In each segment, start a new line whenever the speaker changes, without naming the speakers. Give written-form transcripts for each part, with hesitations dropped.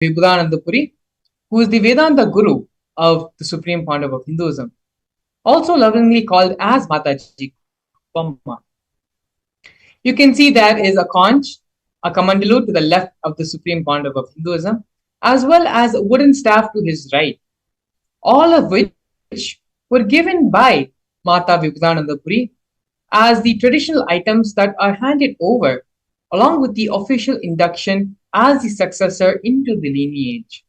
Vibhudanandapuri, who is the Vedanta Guru of the Supreme Pontiff of Hinduism, also lovingly called as Mataji Pamma. You can see there is a conch, a kamandalu to the left of the Supreme Pontiff of Hinduism, as well as a wooden staff to his right, all of which were given by Mata Vibhudanandapuri as the traditional items that are handed over, along with the official induction as the successor into the lineage.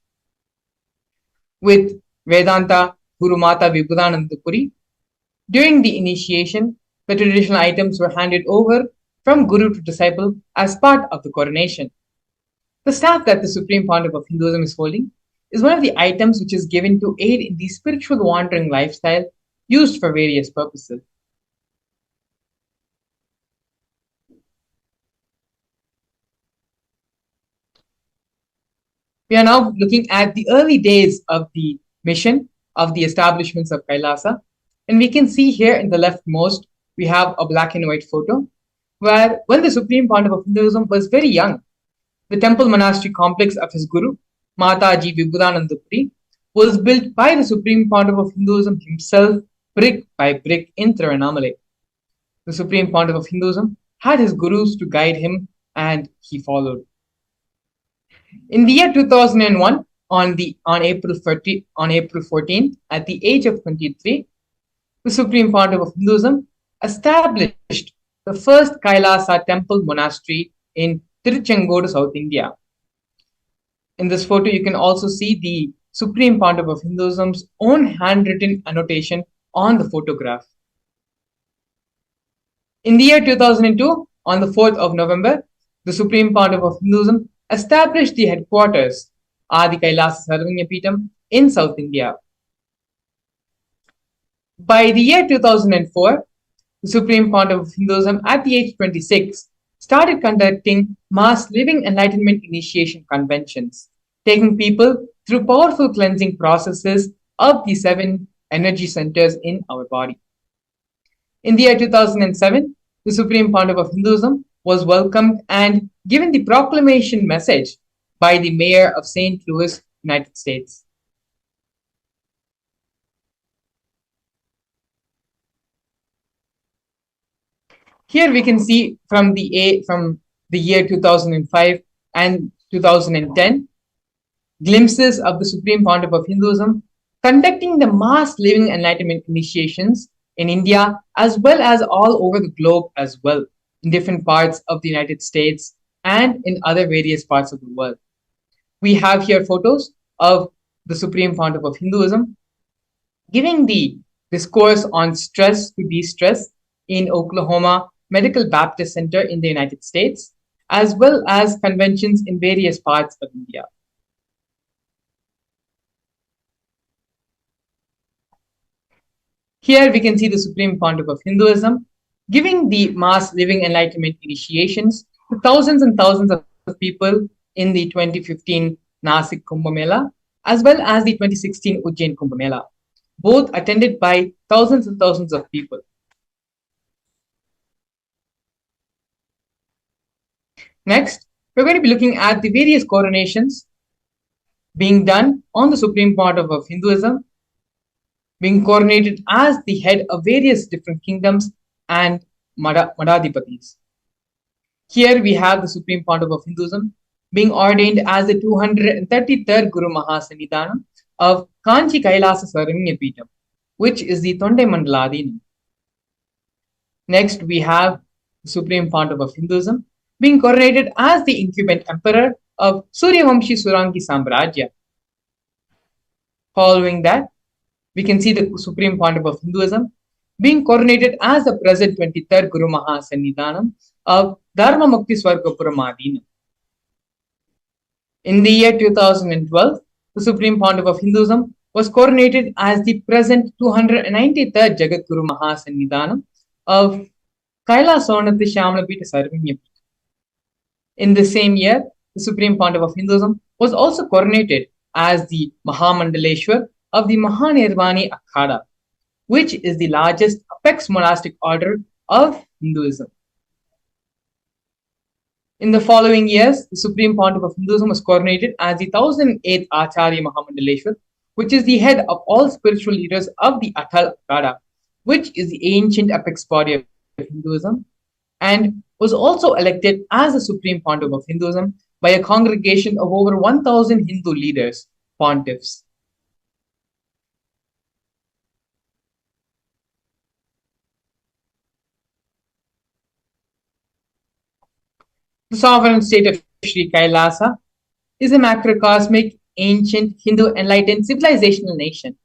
With Vedanta Guru Mata Vibhudanandapuri, during the initiation, the traditional items were handed over from Guru to disciple as part of the coronation. The staff that the Supreme Pontiff of Hinduism is holding is one of the items which is given to aid in the spiritual wandering lifestyle used for various purposes. We are now looking at the early days of the mission of the establishments of Kailasa. And we can see here in the leftmost, we have a black and white photo where when the Supreme Pontiff of Hinduism was very young, the temple monastery complex of his guru, Mataji Vibhudanandapuri, was built by the Supreme Pontiff of Hinduism himself, brick by brick in Tiruvannamalai. The Supreme Pontiff of Hinduism had his gurus to guide him, and he followed. In the year 2001, on April 14th, at the age of 23, the Supreme Pontiff of Hinduism established the first Kailasa temple monastery in Tiruchengodu, South India. In this photo, you can also see the Supreme Pontiff of Hinduism's own handwritten annotation on the photograph. In the year 2002, on the 4th of November, the Supreme Pontiff of Hinduism established the headquarters, Adi Kailasa Sarvanyapeetham, in South India. By the year 2004, the Supreme Pontiff of Hinduism, at the age 26, started conducting mass living enlightenment initiation conventions, taking people through powerful cleansing processes of the 7 energy centers in our body. In the year 2007, the Supreme Pontiff of Hinduism was welcomed and given the proclamation message by the Mayor of St. Louis, United States. Here we can see from the year 2005 and 2010 glimpses of the Supreme Pontiff of Hinduism conducting the mass living enlightenment initiations in India as well as all over the globe as well, in different parts of the United States and in other various parts of the world. We have here photos of the Supreme Pontiff of Hinduism giving the discourse on stress to de-stress in Oklahoma Medical Baptist Center in the United States, as well as conventions in various parts of India. Here we can see the Supreme Pontiff of Hinduism giving the mass living enlightenment initiations to thousands and thousands of people in the 2015 Nasik Kumbh Mela, as well as the 2016 Ujjain Kumbh Mela, both attended by thousands and thousands of people. Next, we're going to be looking at the various coronations being done on the Supreme Pontiff of Hinduism, being coronated as the head of various different kingdoms and Madhadipatis. Here we have the Supreme Pontiff of Hinduism being ordained as the 233rd Guru Mahasannidhanam of Kanchi Kailasa Sarvanyapeetham, which is the Tondai Mandaladinam. Next, we have the Supreme Pontiff of Hinduism being coronated as the incumbent emperor of Suryavamshi Surangi Samrajya. Following that, we can see the Supreme Pontiff of Hinduism being coronated as the present 23rd Guru Mahasannidhanam of Dharma Mukti Swargapuram. In the year 2012, the Supreme Pontiff of Hinduism was coronated as the present 293rd Jagat Guru Mahasannidhanam of Kailasonatthi Shyamalapeetha Sarvanyapita. In the same year, the Supreme Pontiff of Hinduism was also coronated as the Mahamandaleshwar of the Mahanirvani Akhada, which is the largest apex monastic order of Hinduism. In the following years, the Supreme Pontiff of Hinduism was coronated as the 1008th Acharya Mahamandaleshwar, which is the head of all spiritual leaders of the Atal Akada, which is the ancient apex body of Hinduism, and was also elected as the Supreme Pontiff of Hinduism by a congregation of over 1,000 Hindu leaders, pontiffs. The sovereign state of Sri Kailasa is a macrocosmic, ancient, Hindu enlightened civilizational nation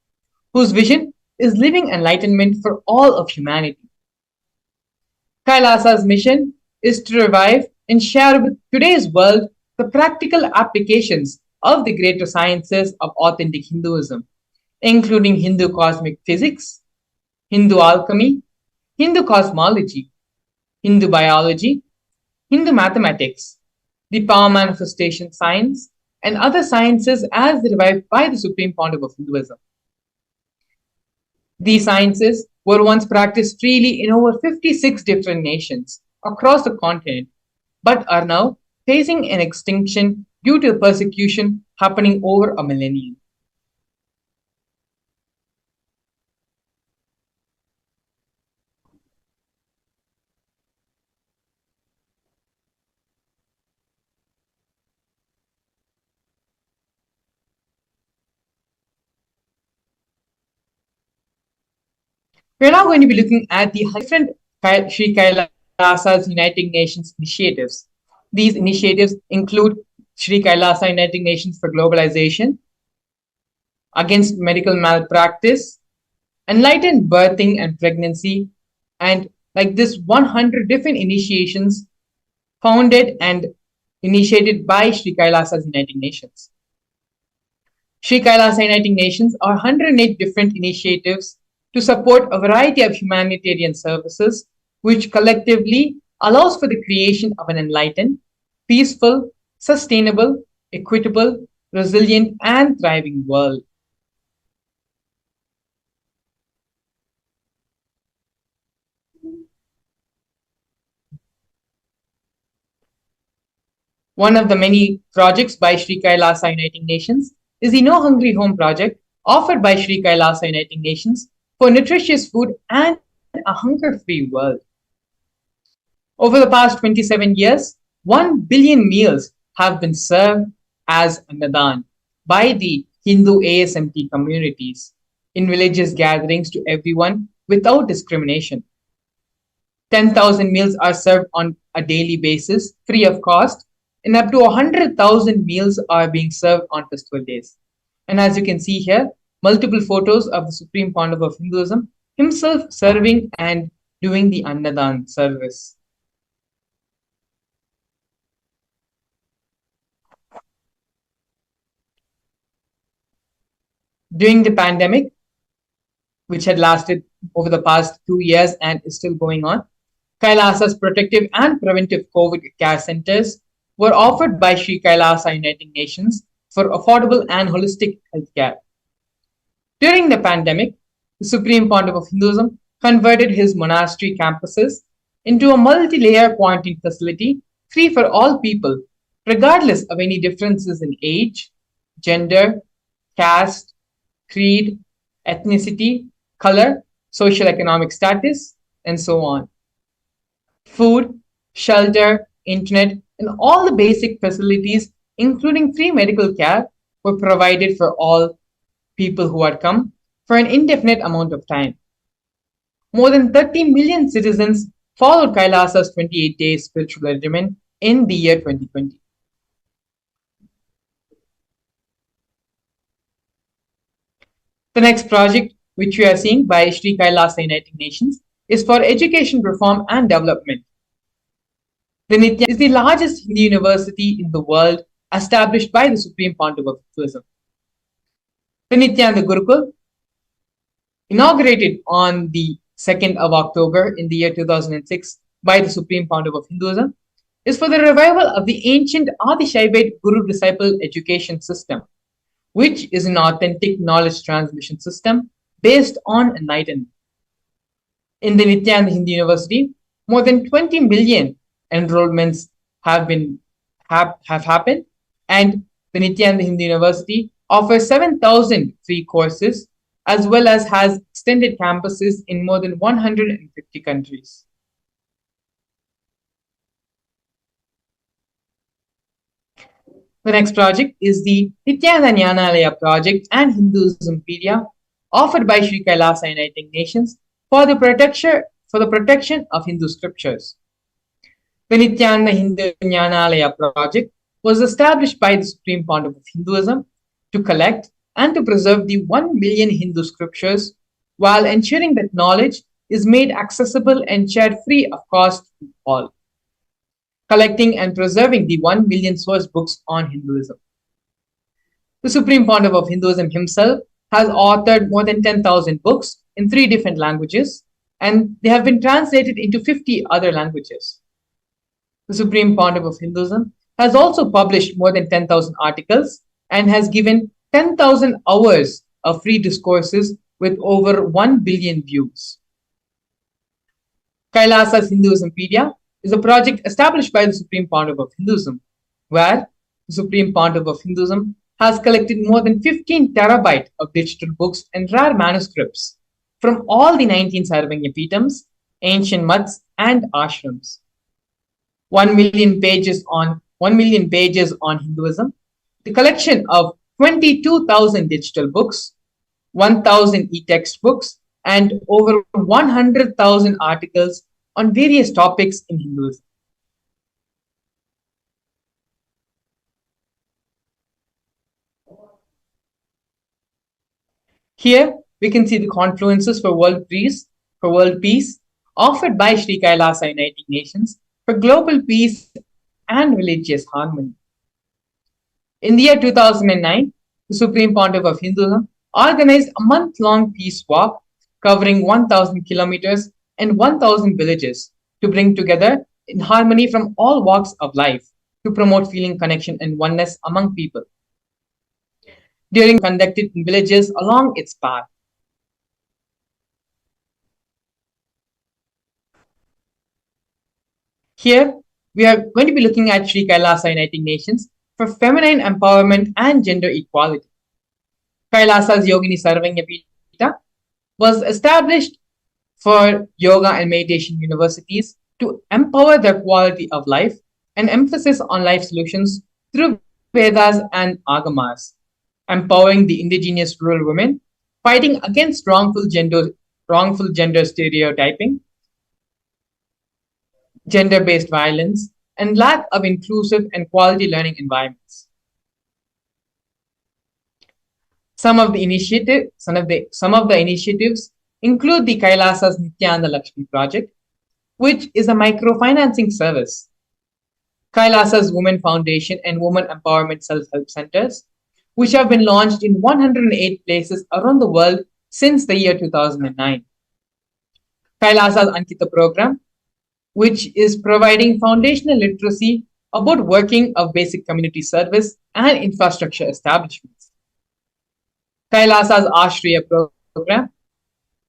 whose vision is living enlightenment for all of humanity. Kailasa's mission is to revive and share with today's world the practical applications of the greater sciences of authentic Hinduism, including Hindu cosmic physics, Hindu alchemy, Hindu cosmology, Hindu biology, Hindu mathematics, the power manifestation science, and other sciences as revived by the Supreme Pontiff of Hinduism. These sciences were once practiced freely in over 56 different nations across the continent, but are now facing an extinction due to persecution happening over a millennium. We're now going to be looking at the different Sri Kailasa's United Nations initiatives. These initiatives include Sri Kailasa United Nations for Globalization, Against Medical Malpractice, Enlightened Birthing and Pregnancy, and like this 100 different initiations founded and initiated by Sri Kailasa's United Nations. Sri Kailasa United Nations are 108 different initiatives to support a variety of humanitarian services, which collectively allows for the creation of an enlightened, peaceful, sustainable, equitable, resilient, and thriving world. One of the many projects by Sri Kailasa United Nations is the No Hungry Home project offered by Sri Kailasa United Nations for nutritious food and a hunger-free world. Over the past 27 years, 1 billion meals have been served as Annadan by the Hindu ASMT communities in religious gatherings to everyone without discrimination. 10,000 meals are served on a daily basis, free of cost, and up to 100,000 meals are being served on festival days. And as you can see here, multiple photos of the Supreme Pontiff of Hinduism himself serving and doing the Annadan service. During the pandemic, which had lasted over the past 2 years and is still going on, Kailasa's protective and preventive COVID care centers were offered by Sri Kailasa United Nations for affordable and holistic healthcare. During the pandemic, the Supreme Pontiff of Hinduism converted his monastery campuses into a multi-layer quarantine facility free for all people, regardless of any differences in age, gender, caste, creed, ethnicity, color, social economic status, and so on. Food, shelter, internet, and all the basic facilities, including free medical care, were provided for all people who had come for an indefinite amount of time. More than 30 million citizens followed Kailasa's 28-day spiritual regimen in the year 2020. The next project, which we are seeing by Sri Kailasa United Nations, is for education reform and development. The Nithyananda is the largest Hindu university in the world established by the Supreme Pontiff of Hinduism. The Nithyananda Gurukul, inaugurated on the 2nd of October in the year 2006 by the Supreme Pontiff of Hinduism, is for the revival of the ancient Adi Shaivite Guru-disciple education system, which is an authentic knowledge transmission system based on enlightenment. In the Nithyananda Hindu University, more than 20 million enrollments have happened, and the Nithyananda Hindu University offers 7,000 free courses as well as has extended campuses in more than 150 countries. The next project is the Nithyananda Jnanalaya project and Hinduismpedia, offered by Sri Kailasa Uniting Nations for the protection of Hindu scriptures. The Nithyananda Hindu Jnanalaya project was established by the Supreme Pontiff of Hinduism to collect and to preserve the 1 million Hindu scriptures while ensuring that knowledge is made accessible and shared free of cost to all. Collecting and preserving the 1 million source books on Hinduism. The Supreme Pontiff of Hinduism himself has authored more than 10,000 books in 3 different languages, and they have been translated into 50 other languages. The Supreme Pontiff of Hinduism has also published more than 10,000 articles and has given 10,000 hours of free discourses with over 1 billion views. Kailasa's Hinduismpedia is a project established by the Supreme Pontiff of Hinduism, where the Supreme Pontiff of Hinduism has collected more than 15 terabytes of digital books and rare manuscripts from all the 19 Sarvanya Peetams, ancient mutts, and ashrams. 1 million pages on Hinduism, the collection of 22,000 digital books, 1,000 e-text books, and over 100,000 articles on various topics in Hinduism. Here we can see the confluences for world peace offered by Sri Kailasa Uniting Nations for global peace and religious harmony. In the year 2009, the Supreme Pontiff of Hinduism organized a month-long peace walk covering 1,000 kilometers and 1,000 villages to bring together in harmony from all walks of life to promote feeling connection and oneness among people. During conducted in villages along its path. Here, we are going to be looking at Sri Kailasa Uniting Nations for feminine empowerment and gender equality. Kailasa's Yogini Sarvanya Peeta was established for yoga and meditation universities to empower the quality of life and emphasis on life solutions through Vedas and Agamas, empowering the indigenous rural women, fighting against wrongful gender stereotyping, gender-based violence, and lack of inclusive and quality learning environments. Some of the initiatives include the Kailasa's Nithyananda Lakshmi project, which is a microfinancing service, Kailasa's Women Foundation and Women Empowerment Self-Help Centers, which have been launched in 108 places around the world since the year 2009. Kailasa's Ankita program, which is providing foundational literacy about working of basic community service and infrastructure establishments. Kailasa's Ashriya program,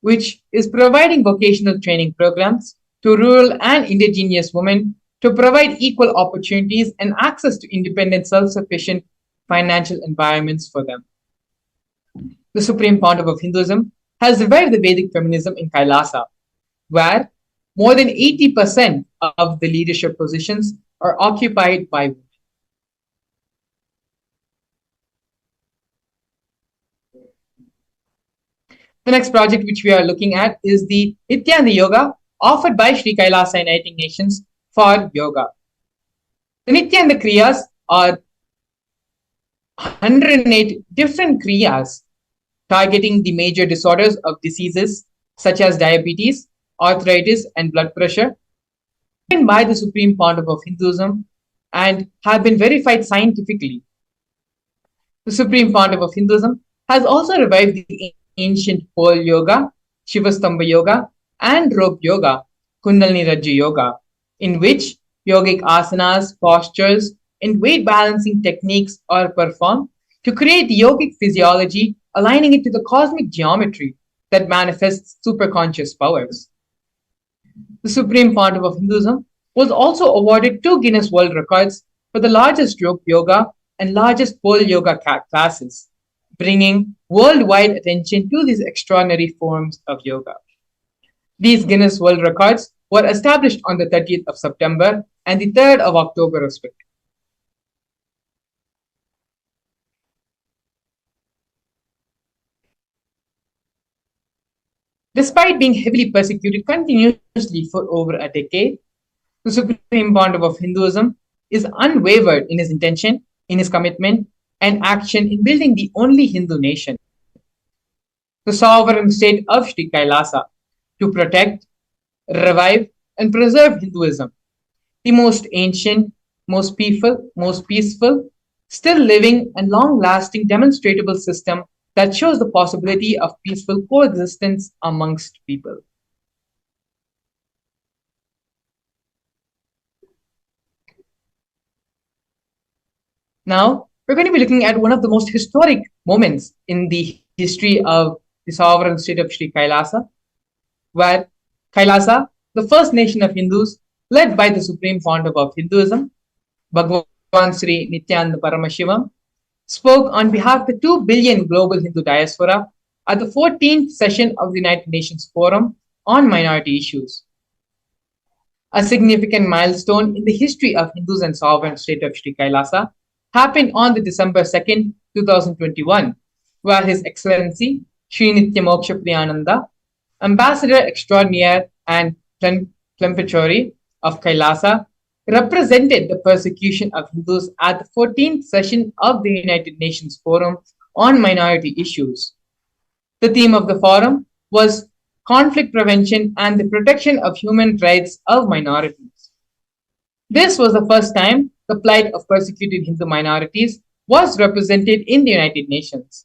which is providing vocational training programs to rural and indigenous women to provide equal opportunities and access to independent, self-sufficient financial environments for them. The Supreme Pontiff of Hinduism has revived the Vedic feminism in Kailasa, where more than 80% of the leadership positions are occupied by women. The next project which we are looking at is the Nithyananda Yoga offered by Sri Kailasa Uniting Nations for yoga. The Nithyananda Kriyas are 108 different Kriyas targeting the major disorders of diseases such as diabetes, arthritis, and blood pressure by the Supreme Pontiff of Hinduism and have been verified scientifically. The Supreme Pontiff of Hinduism has also revived the ancient pole yoga, Shivastambha yoga, and rope yoga, Kundalini Rajya yoga, in which yogic asanas, postures, and weight balancing techniques are performed to create the yogic physiology, aligning it to the cosmic geometry that manifests superconscious powers. The Supreme Pontiff of Hinduism was also awarded 2 Guinness World Records for the largest group yoga and largest pole yoga classes, bringing worldwide attention to these extraordinary forms of yoga. These Guinness World Records were established on the 30th of September and the 3rd of October, respectively. Despite being heavily persecuted continuously for over a decade, the Supreme Pontiff of Hinduism is unwavered in his intention, in his commitment, and action in building the only Hindu nation, the sovereign state of Sri Kailasa, to protect, revive, and preserve Hinduism, the most ancient, most peaceful, still living, and long lasting demonstrable system that shows the possibility of peaceful coexistence amongst people. Now, we're going to be looking at one of the most historic moments in the history of the sovereign state of Sri Kailasa, where Kailasa, the first nation of Hindus, led by the Supreme Pontiff of Hinduism, Bhagavan Sri Nithyananda Paramashivam, spoke on behalf of the 2 billion global Hindu diaspora at the 14th session of the United Nations Forum on Minority Issues. A significant milestone in the history of Hindus and sovereign state of Sri Kailasa happened on the December 2nd, 2021, where His Excellency Sri Nityamoksha Priyananda, Ambassador Extraordinaire and Plenipotentiary of Kailasa, represented the persecution of Hindus at the 14th session of the United Nations Forum on Minority Issues. The theme of the forum was conflict prevention and the protection of human rights of minorities. This was the first time the plight of persecuted Hindu minorities was represented in the United Nations.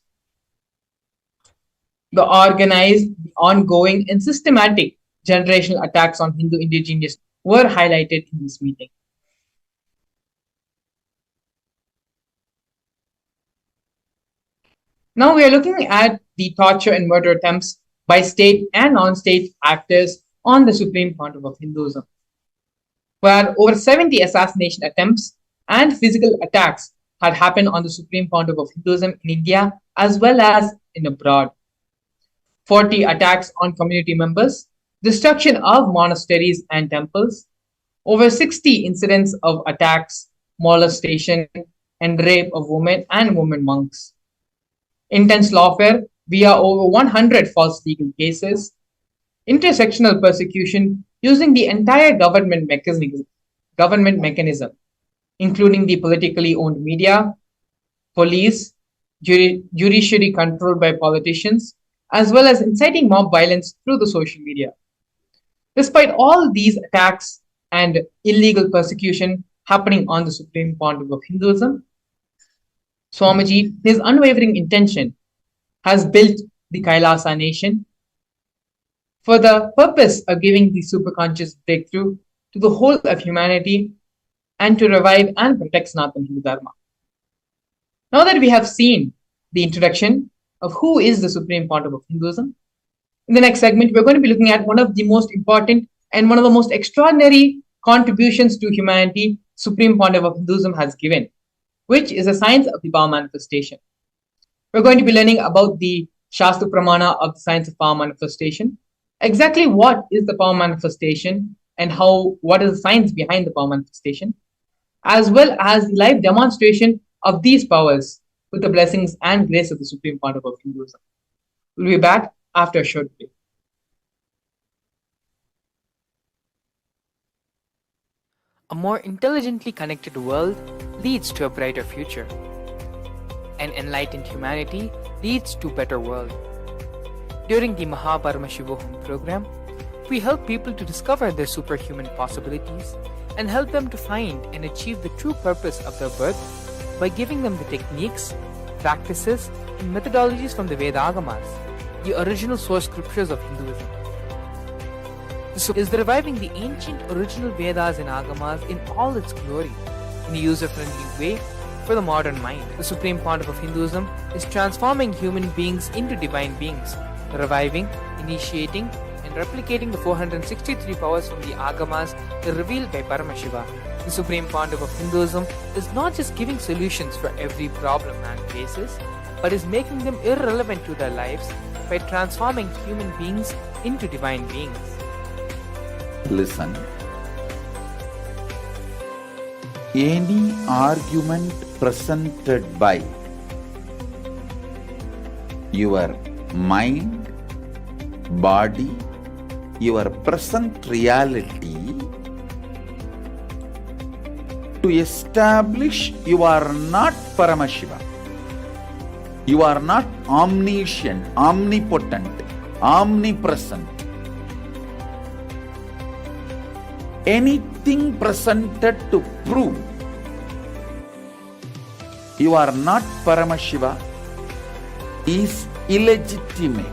The organized, ongoing, and systematic generational attacks on Hindu indigenous were highlighted in this meeting. Now we are looking at the torture and murder attempts by state and non-state actors on the Supreme Pontiff of Hinduism, where over 70 assassination attempts and physical attacks had happened on the Supreme Pontiff of Hinduism in India as well as in abroad. 40 attacks on community members, destruction of monasteries and temples, over 60 incidents of attacks, molestation, and rape of women and women monks. Intense lawfare via over 100 false legal cases, intersectional persecution using the entire government mechanism, including the politically owned media, police, judiciary controlled by politicians, as well as inciting mob violence through the social media. Despite all these attacks and illegal persecution happening on the Supreme Pontiff of Hinduism, Swamiji, his unwavering intention, has built the Kailasa nation for the purpose of giving the superconscious breakthrough to the whole of humanity and to revive and protect Sanatana Hindu Dharma. Now that we have seen the introduction of who is the Supreme Pontiff of Hinduism, in the next segment, we're going to be looking at one of the most important and one of the most extraordinary contributions to humanity Supreme Pontiff of Hinduism has given, which is a science of the Bhava manifestation. We're going to be learning about the Shastra Pramana of the science of Bhava manifestation, exactly what is the Bhava manifestation and what is the science behind the Bhava manifestation, as well as the live demonstration of these powers with the blessings and grace of the Supreme Pontiff of Hinduism. We'll be back after a short break.
A more intelligently connected world leads to a brighter future. An enlightened humanity leads to a better world. During the Paramashivam program, we help people to discover their superhuman possibilities and help them to find and achieve the true purpose of their birth by giving them the techniques, practices, and methodologies from the Vedagamas, the original source scriptures of Hinduism. This is reviving the ancient original Vedas and Agamas in all its glory, in a user-friendly way for the modern mind. The Supreme Pontiff of Hinduism is transforming human beings into divine beings, reviving, initiating, and and replicating the 463 powers from the Agamas revealed by Paramashiva. The Supreme Pontiff of Hinduism is not just giving solutions for every problem man faces, but is making them irrelevant to their lives by transforming human beings into divine beings.
Listen. Any argument presented by your mind, body, your present reality to establish you are not Paramashiva. You are not omniscient, omnipotent, omnipresent. Anything presented to prove you are not Paramashiva is illegitimate.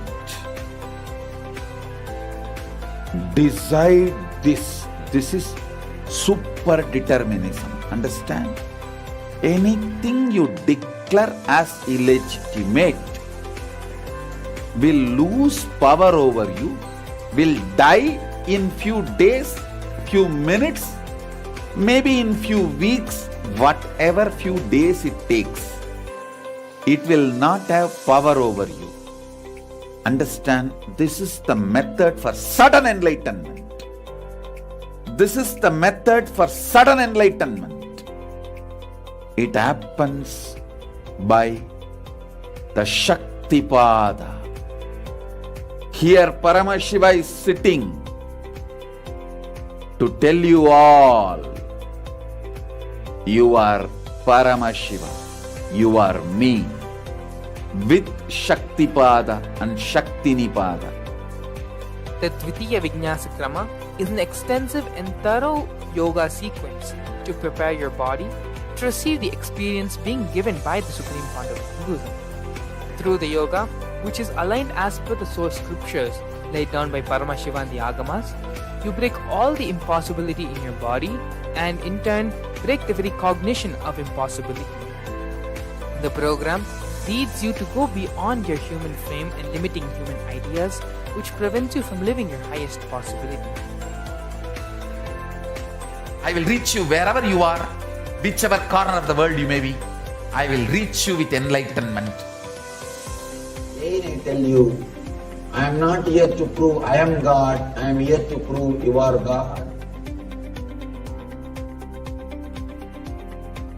Decide this. This is super determinism. Understand? Anything you declare as illegitimate will lose power over you, will die in few days, few minutes, maybe in few weeks, whatever few days it takes. It will not have power over you. Understand? This is the method for sudden enlightenment. This is the method for sudden enlightenment. It happens by the Shaktipada. Here Paramashiva is sitting to tell you all, you are Paramashiva, you are me, with Shaktipada and Shaktinipada.
The Dvitiya Vijnasa Krama is an extensive and thorough yoga sequence to prepare your body to receive the experience being given by the Supreme Pontiff of Hinduism. Through the yoga, which is aligned as per the source scriptures laid down by Paramashiva and the Agamas, you break all the impossibility in your body and in turn break the very cognition of impossibility. The program leads you to go beyond your human frame and limiting human ideas, which prevents you from living your highest possibility.
I will reach you wherever you are, whichever corner of the world you may be. I will reach you with enlightenment.
Again I tell you, I am not here to prove I am God, I am here to prove you are God.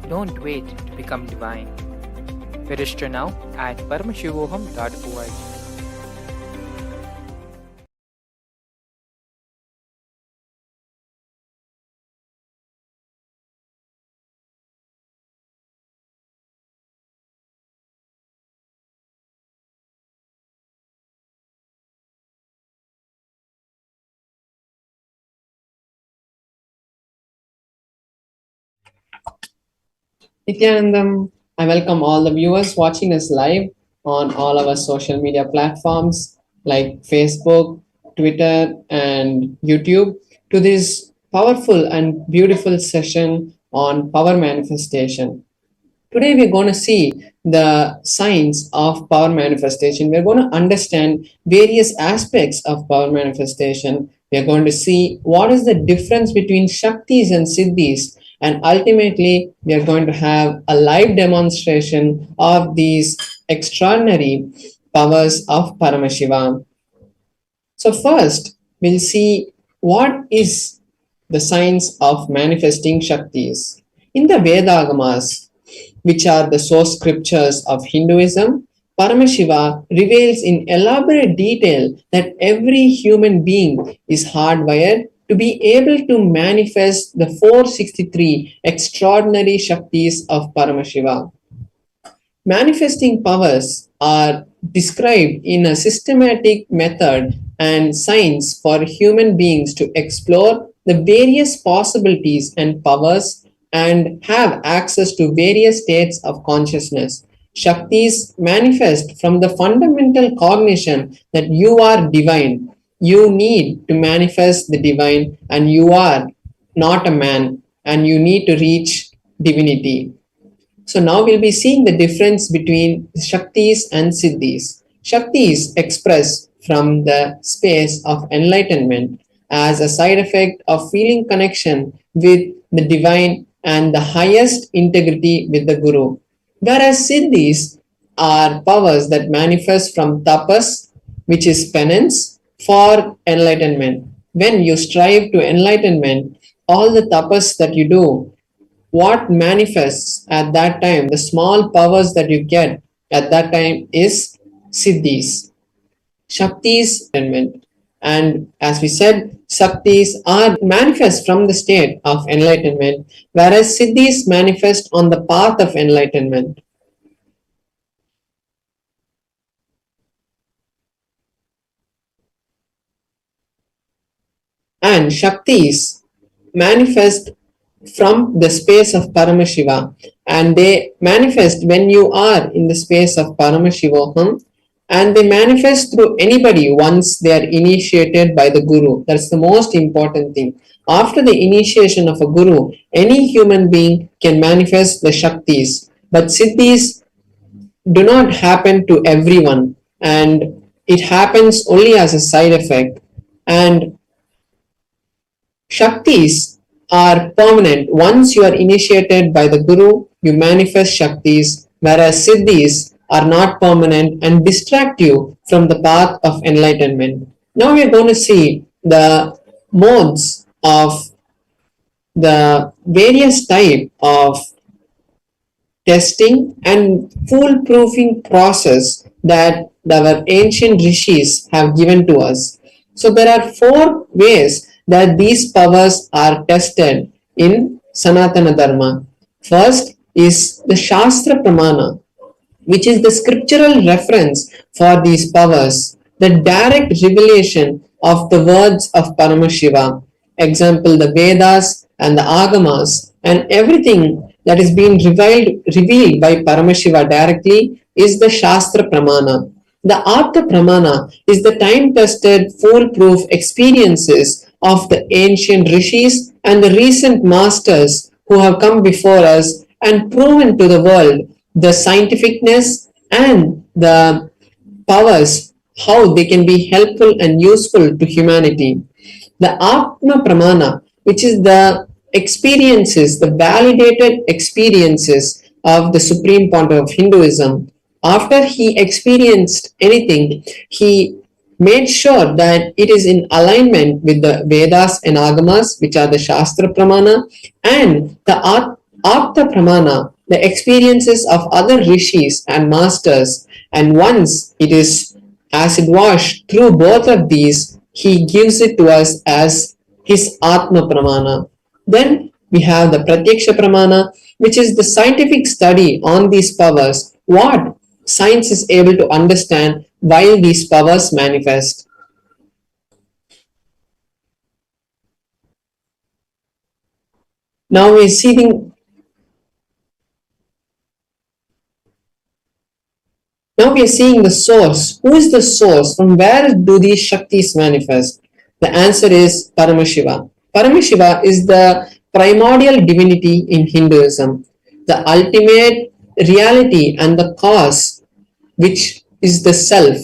Don't wait to become divine. Register now at paramashivoham.org.
Nithyanandam, I welcome all the viewers watching us live on all our social media platforms like Facebook, Twitter, and YouTube to this powerful and beautiful session on power manifestation. Today, we're going to see the science of power manifestation. We're going to understand various aspects of power manifestation. We're going to see what is the difference between Shaktis and Siddhis. And ultimately, we are going to have a live demonstration of these extraordinary powers of Paramashiva. So first, we'll see what is the science of manifesting Shaktis. In the Vedagamas, which are the source scriptures of Hinduism, Paramashiva reveals in elaborate detail that every human being is hardwired to be able to manifest the 463 extraordinary Shaktis of Paramashiva. Manifesting powers are described in a systematic method and science for human beings to explore the various possibilities and powers and have access to various states of consciousness. Shaktis manifest from the fundamental cognition that you are divine. You need to manifest the divine, and you are not a man, and you need to reach divinity. So now we'll be seeing the difference between Shaktis and Siddhis. Shaktis express from the space of enlightenment as a side effect of feeling connection with the divine and the highest integrity with the Guru. Whereas siddhis are powers that manifest from tapas, which is penance, for enlightenment. When you strive to enlightenment, all the tapas that you do, what manifests at that time, the small powers that you get at that time is siddhis. Shaktis enlightenment. And as we said, Shaktis are manifest from the state of enlightenment, whereas Siddhis manifest on the path of enlightenment. And Shaktis manifest from the space of Paramashiva, and they manifest when you are in the space of Paramashivoham, and they manifest through anybody once they are initiated by the Guru. That's the most important thing. After the initiation of a Guru, any human being can manifest the Shaktis, but Siddhis do not happen to everyone, and it happens only as a side effect. And Shaktis are permanent. Once you are initiated by the Guru, you manifest Shaktis, whereas Siddhis are not permanent and distract you from the path of enlightenment. Now we are going to see the modes of the various type of testing and foolproofing process that our ancient rishis have given to us. So there are 4 ways that these powers are tested in Sanatana Dharma. First is the Shastra Pramana, which is the scriptural reference for these powers, the direct revelation of the words of Paramashiva. Example, the Vedas and the Agamas and everything that is being revealed by Paramashiva directly is the Shastra Pramana. The Artha Pramana is the time-tested, foolproof experiences of the ancient rishis and the recent masters who have come before us and proven to the world the scientificness and the powers, how they can be helpful and useful to humanity. The Atma Pramana, which is the experiences, the validated experiences of the Supreme Pontiff of Hinduism. After he experienced anything, he made sure that it is in alignment with the Vedas and Agamas, which are the Shastra Pramana, and the Apta Pramana, the experiences of other rishis and masters. And once it is acid washed through both of these, he gives it to us as his Atma Pramana. Then we have the Pratyaksha Pramana, which is the scientific study on these powers, what science is able to understand while these powers manifest. Now we are seeing the source. Who is the source? From where do these Shaktis manifest? The answer is Paramashiva. Paramashiva is the primordial divinity in Hinduism, the ultimate reality and the cause, which is the self,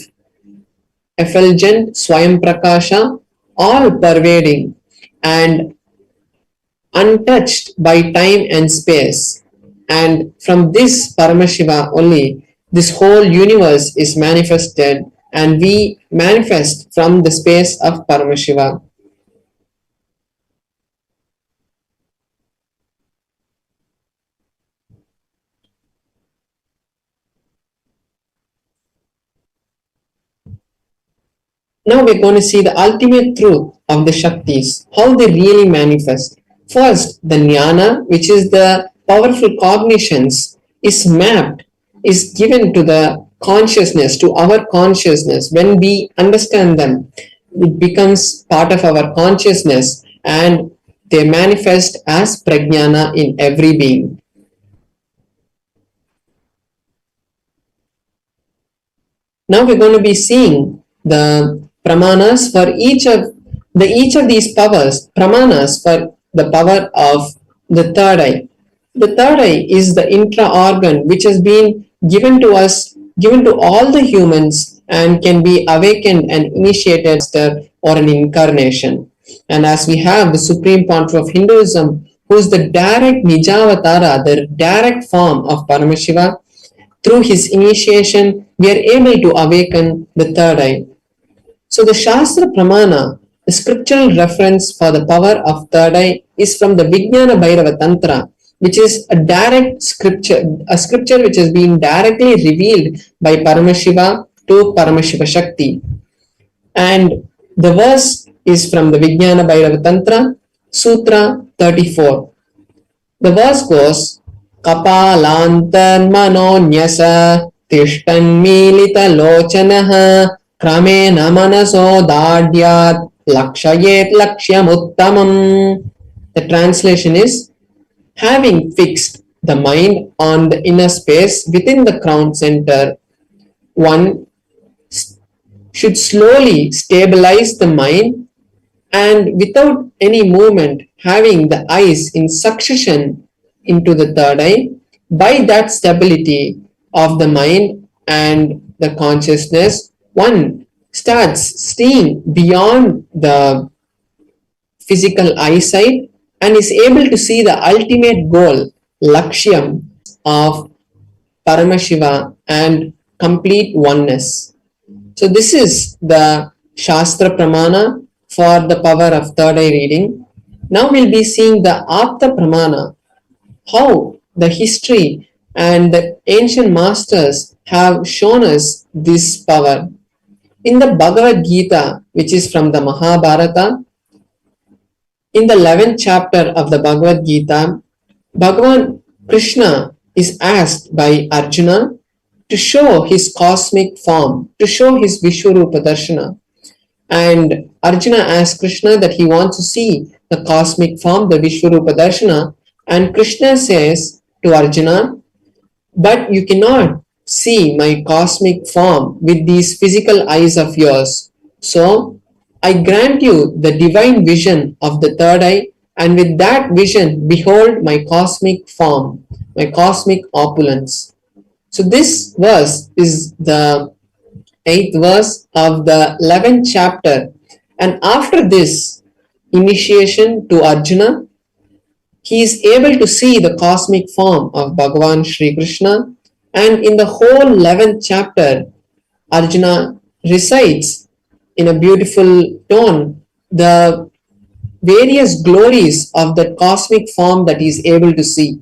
effulgent, Swayam Prakasha, all pervading and untouched by time and space. And from this Paramashiva only, this whole universe is manifested, and we manifest from the space of Paramashiva. Now we're going to see the ultimate truth of the Shaktis, how they really manifest. First, the Jnana, which is the powerful cognitions, is mapped, is given to the consciousness, to our consciousness. When we understand them, it becomes part of our consciousness and they manifest as prajnana in every being. Now we're going to be seeing the pramanas for each of these powers, pramanas for the power of the third eye. The third eye is the intra organ which has been given to us, given to all the humans and can be awakened and initiated or an incarnation. And as we have the Supreme Pontiff of Hinduism, who is the direct Nijavatara, the direct form of Paramashiva, through his initiation, we are able to awaken the third eye. So the Shastra Pramana, the scriptural reference for the power of third eye, is from the Vijnana Bhairava Tantra, which is a direct scripture, a scripture which has been directly revealed by Paramashiva to Paramashiva Shakti. And the verse is from the Vijnana Bhairava Tantra, Sutra 34. The verse goes, Kapalantar manonyasa tishtan milita lochanaha kramena manaso dadyat lakshayet lakshyamuttamam. The translation is, having fixed the mind on the inner space within the crown center, one should slowly stabilize the mind and without any movement, having the eyes in succession into the third eye. By that stability of the mind and the consciousness, one starts seeing beyond the physical eyesight and is able to see the ultimate goal, Lakshyam, of Paramashiva and complete oneness. So this is the Shastra Pramana for the power of third eye reading. Now we'll be seeing the Apta Pramana, how the history and the ancient masters have shown us this power. In the Bhagavad Gita, which is from the Mahabharata, in the 11th chapter of the Bhagavad Gita, Bhagavan Krishna is asked by Arjuna to show his cosmic form, to show his Vishwarupa Darshana. And Arjuna asks Krishna that he wants to see the cosmic form, the Vishwarupa Darshana. And Krishna says to Arjuna, but you cannot see my cosmic form with these physical eyes of yours. So I grant you the divine vision of the third eye, and with that vision, behold my cosmic form, my cosmic opulence. So this verse is the 8th verse of the 11th chapter. And after this initiation to Arjuna, he is able to see the cosmic form of Bhagavan Sri Krishna. And in the whole 11th chapter, Arjuna recites in a beautiful tone the various glories of the cosmic form that he is able to see.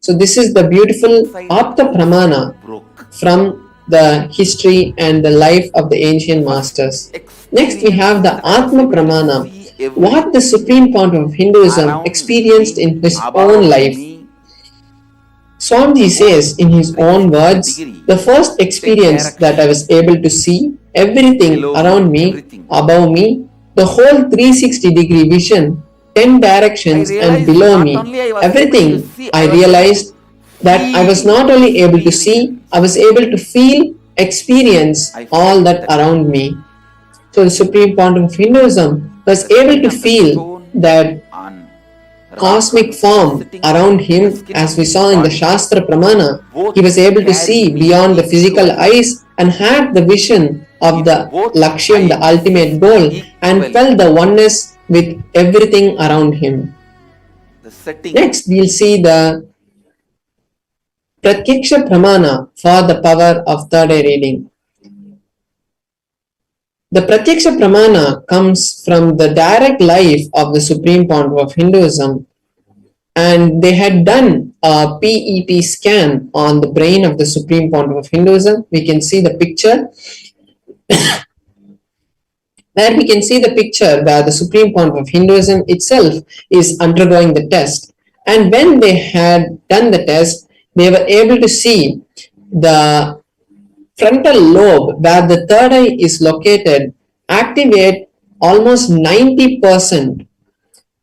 So this is the beautiful Apta Pramana from the history and the life of the ancient masters. Next we have the Atma Pramana, what the Supreme Pontiff of Hinduism experienced in his own life. Swamiji says in his own words, the first experience that I was able to see everything around me, above me, the whole 360-degree vision, 10 directions and below me, everything, I realized that I was not only able to see, I was able to feel, experience all that around me. So the Supreme Pontiff of Hinduism was able to feel that cosmic form around him, as we saw in the Shastra Pramana. He was able to see beyond the physical eyes and had the vision of the Lakshyam, the ultimate goal, and felt the oneness with everything around him. Next, we'll see the Pratyaksha Pramana for the power of third eye reading. The Pratyaksha Pramana comes from the direct life of the Supreme Pontiff of Hinduism, and they had done a PET scan on the brain of the Supreme Pontiff of Hinduism. We can see the picture. There we can see the picture where the Supreme Pontiff of Hinduism itself is undergoing the test. And when they had done the test, they were able to see the frontal lobe where the third eye is located activate almost 90%,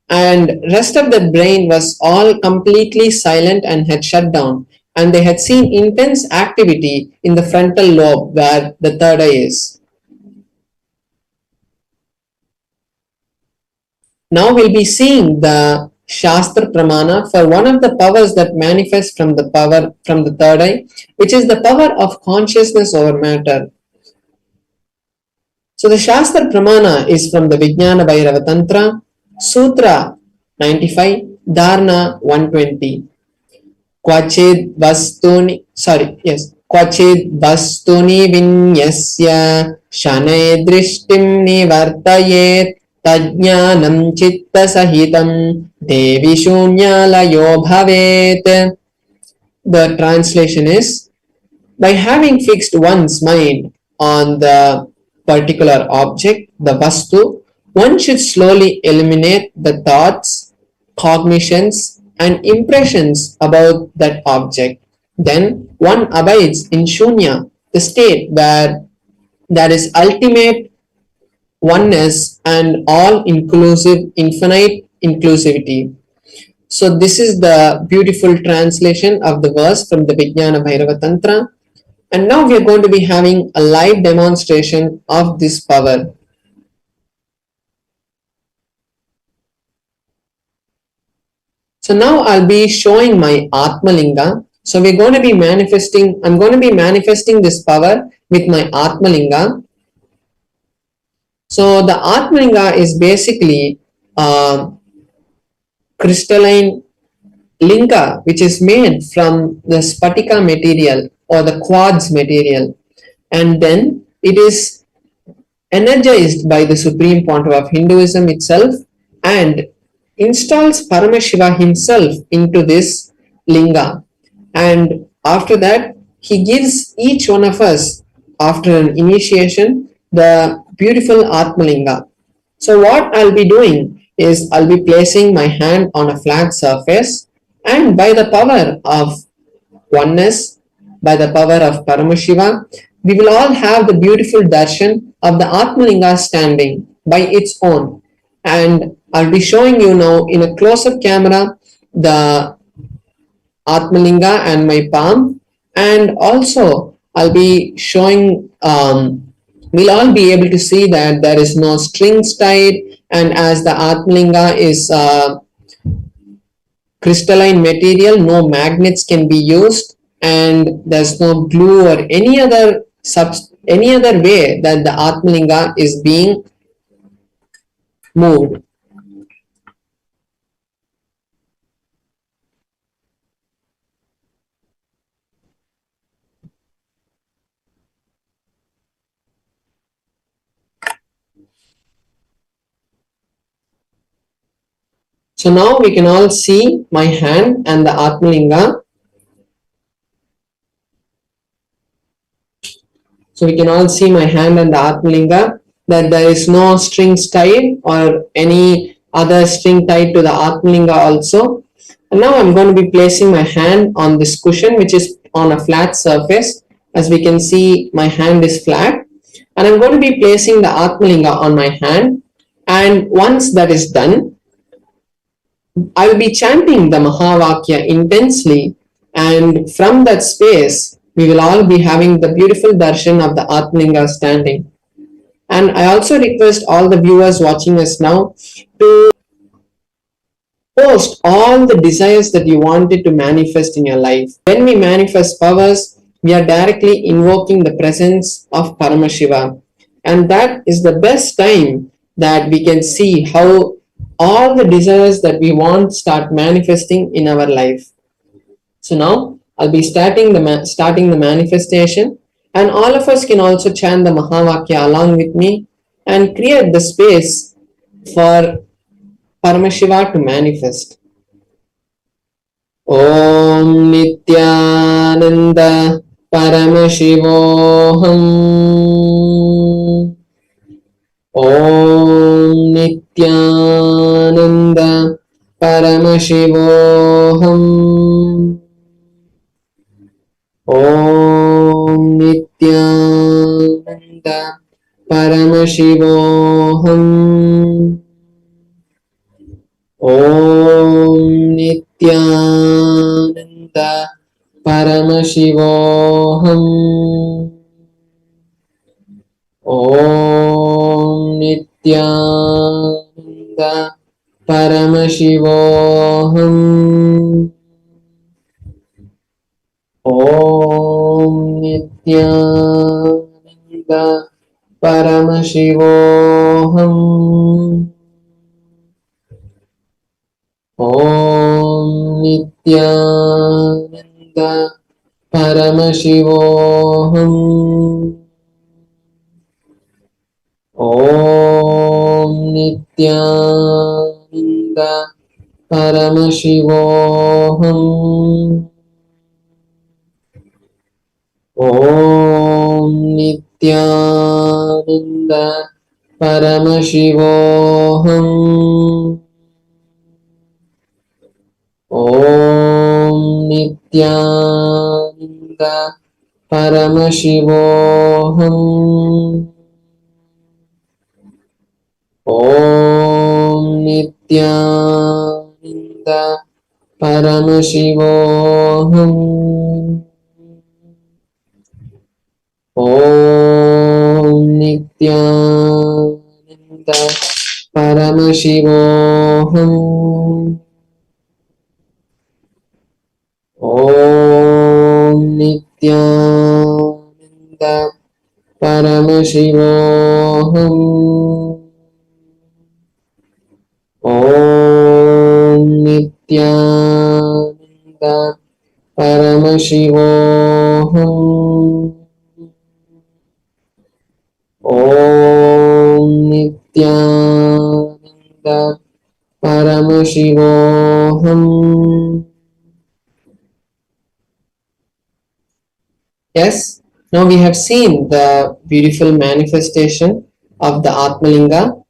and rest of the brain was all completely silent and had shut down, and they had seen intense activity in the frontal lobe where the third eye is. Now we'll be seeing the Shastra Pramana for one of the powers that manifest from the power from the third eye, which is the power of consciousness over matter. So the Shastra Pramana is from the Vijnana Bhairava Tantra, Sutra 95, Dharna 120. Kvachid vastuni vinyasya shanay drishtim nivartayet tajnanam chitta sahitam devi shunyalayo bhavet. The translation is, by having fixed one's mind on the particular object, the vastu, one should slowly eliminate the thoughts, cognitions, and impressions about that object. Then one abides in shunya, the state where there is ultimate oneness and all inclusive, infinite inclusivity. So this is the beautiful translation of the verse from the Vijnana Bhairava Tantra. And now we are going to be having a live demonstration of this power. So now I'll be showing my Atmalinga. So we're going to be manifesting, I'm going to be manifesting this power with my Atmalinga. So the Atmalinga is basically a crystalline linga which is made from the spatika material or the quartz material, and then it is energized by the Supreme Pontiff of Hinduism itself and installs Paramashiva himself into this linga. And after that, he gives each one of us, after an initiation, the beautiful Atmalinga. So what I'll be doing is I'll be placing my hand on a flat surface, and by the power of oneness, by the power of Paramashiva, we will all have the beautiful darshan of the Atmalinga standing by its own. And I'll be showing you now in a close-up camera the Atmalinga and my palm, and also I'll be showing, we'll all be able to see that there is no strings tied, and as the Atmalinga is crystalline material, no magnets can be used, and there's no glue or any other way that the Atmalinga is being moved. So now we can all see my hand and the Atmalinga. So we can all see my hand and the Atmalinga, that there is no strings tied or any other string tied to the Atmalinga also. And now I'm going to be placing my hand on this cushion which is on a flat surface. As we can see, my hand is flat. And I'm going to be placing the Atmalinga on my hand. And once that is done, I will be chanting the Mahavakya intensely, and from that space, we will all be having the beautiful darshan of the Atmalinga standing. And I also request all the viewers watching us now to post all the desires that you wanted to manifest in your life. When we manifest powers, we are directly invoking the presence of Paramashiva. And that is the best time that we can see how all the desires that we want start manifesting in our life. So now I'll be starting the manifestation, and all of us can also chant the Mahavakya along with me and create the space for Paramashiva to manifest. Om Nithyananda Paramashivoham. Om Nithyananda Paramashivoham. Om Nithyananda Paramashivoham. Om Nithyananda Paramashivoham. Om Nithyananda Paramashivoham. Om Nithyananda Paramashivoham. Om Nithyananda Paramashivoham. Om Nithyananda Paramashivoham. Om Nithyananda Paramashivoham. Om Nithyananda Paramashivoham. Om Nithyananda Paramashivoham. Om Nithyananda Paramashivoham. Om Nithyananda Paramashivoham. Om Nithyananda Paramashivoham. Om Nithyananda Paramashivoham. Yes, now we have seen the beautiful manifestation of the Atmalinga.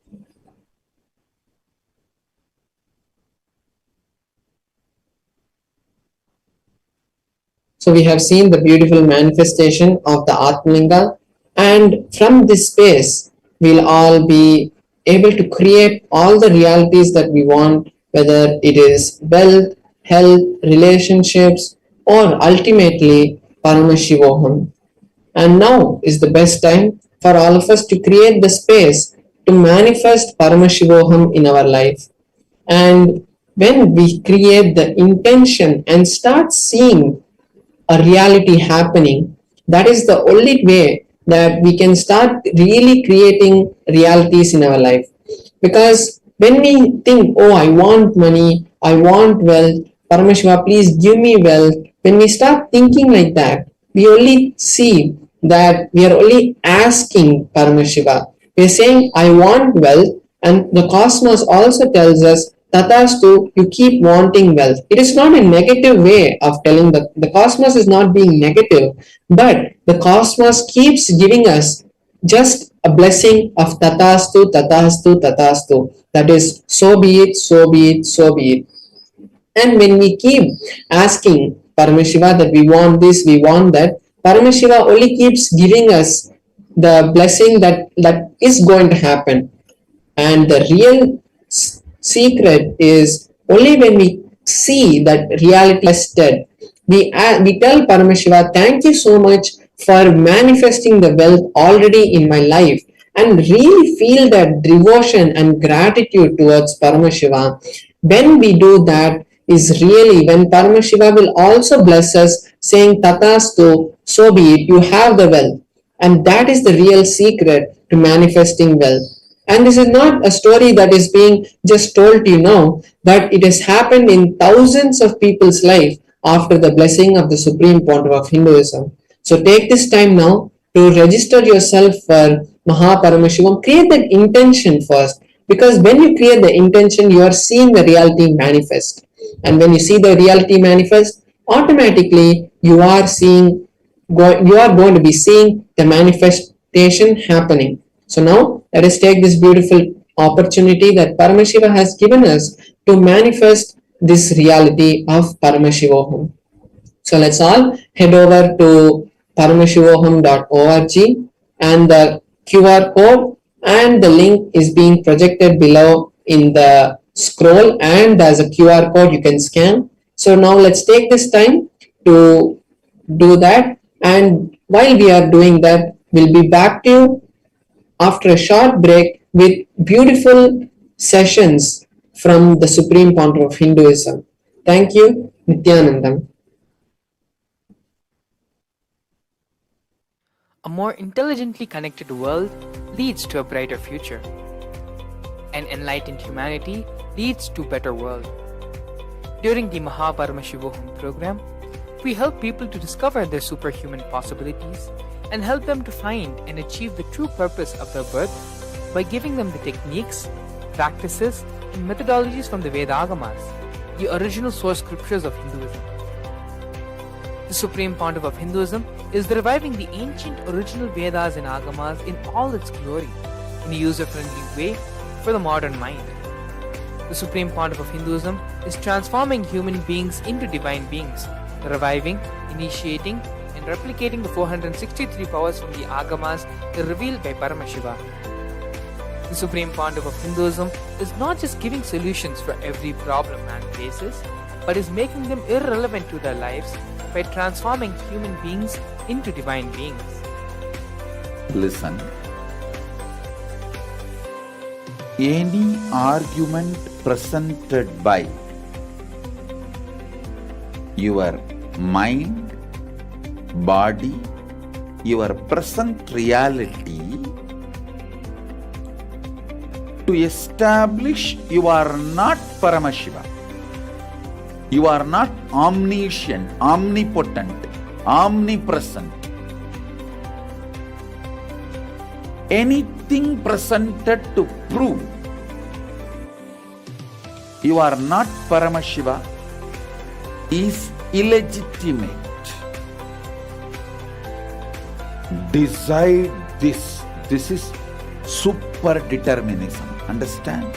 So we have seen the beautiful manifestation of the Atmalinga, and from this space, we'll all be able to create all the realities that we want, whether it is wealth, health, relationships, or ultimately Paramashivoham. And now is the best time for all of us to create the space to manifest Paramashivoham in our life. And when we create the intention and start seeing a reality happening, that is the only way that we can start really creating realities in our life. Because when we think, oh, I want money, I want wealth, Paramashiva, please give me wealth, when we start thinking like that, we only see that we are only asking Paramashiva. We are saying, I want wealth, and the cosmos also tells us, Tatastu, you keep wanting wealth. It is not a negative way of telling the cosmos is not being negative, but the cosmos keeps giving us just a blessing of Tatastu, Tatastu, Tatastu. That is, so be it, so be it, so be it. And when we keep asking Paramashiva that we want this, we want that, Paramashiva only keeps giving us the blessing that is going to happen. And the real secret is only when we see that reality is dead. We tell Paramashiva, thank you so much for manifesting the wealth already in my life, and really feel that devotion and gratitude towards Paramashiva. When we do that, is really when Paramashiva will also bless us, saying, Tatastu, so be it, you have the wealth. And that is the real secret to manifesting wealth. And this is not a story that is being just told to you now, but it has happened in thousands of people's life after the blessing of the Supreme Pontiff of Hinduism. So take this time now to register yourself for Mahaparamashivamam. Create that intention first, because when you create the intention, you are seeing the reality manifest. And when you see the reality manifest, automatically you are going to be seeing the manifestation happening. So now let us take this beautiful opportunity that Paramashiva has given us to manifest this reality of Paramashivoham. So let's all head over to paramashivoham.org, and the QR code and the link is being projected below in the scroll, and there's a QR code you can scan. So now let's take this time to do that, and while we are doing that, we'll be back to you after a short break with beautiful sessions from the Supreme Pontiff of Hinduism. Thank you, Nithyanandam.
A more intelligently connected world leads to a brighter future. An enlightened humanity leads to a better world. During the Paramashivam program, we help people to discover their superhuman possibilities and help them to find and achieve the true purpose of their birth by giving them the techniques, practices, and methodologies from the Vedagamas, the original source scriptures of Hinduism. The Supreme Pontiff of Hinduism is reviving the ancient original Vedas and Agamas in all its glory, in a user-friendly way for the modern mind. The Supreme Pontiff of Hinduism is transforming human beings into divine beings, reviving, initiating, and replicating the 463 powers from the Agamas revealed by Paramashivam. The Supreme Pontiff of Hinduism is not just giving solutions for every problem man faces, but is making them irrelevant to their lives by transforming human beings into divine beings.
Listen. Any argument presented by your mind, body, your present reality to establish you are not Paramashiva. You are not omniscient, omnipotent, omnipresent. Anything presented to prove you are not Paramashiva is illegitimate. Decide this. This is super determinism. Understand?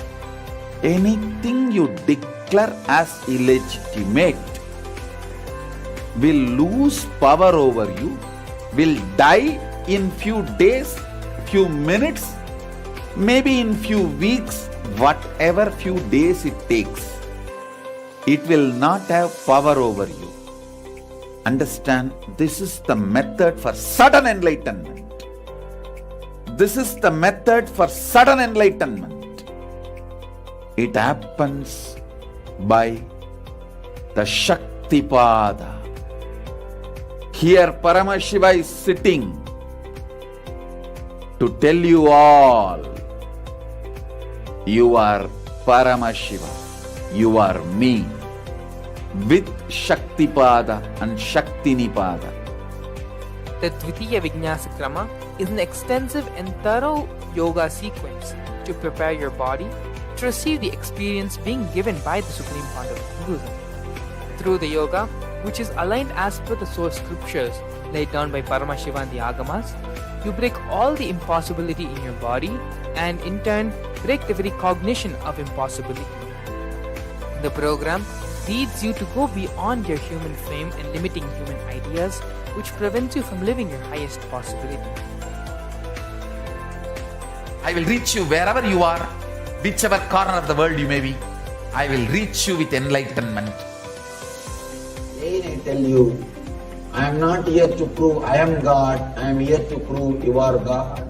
Anything you declare as illegitimate will lose power over you, will die in few days, few minutes, maybe in few weeks, whatever few days it takes. It will not have power over you. Understand, this is the method for sudden enlightenment. This is the method for sudden enlightenment. It happens by the Shaktipada. Here Paramashiva is sitting to tell you all, you are Paramashiva, you are me, with Shaktipada and Shaktinipada.
The Dvitiya Vijnasa Krama is an extensive and thorough yoga sequence to prepare your body to receive the experience being given by the Supreme Pontiff of Hinduism. Through the yoga, which is aligned as per the source scriptures laid down by Paramashiva and the Agamas, you break all the impossibility in your body and in turn break the very cognition of impossibility. The program leads you to go beyond your human frame and limiting human ideas, which prevents you from living your highest possibility.
I will reach you wherever you are, whichever corner of the world you may be. I will reach you with enlightenment.
Again I tell you, I am not here to prove I am God, I am here to prove you are God.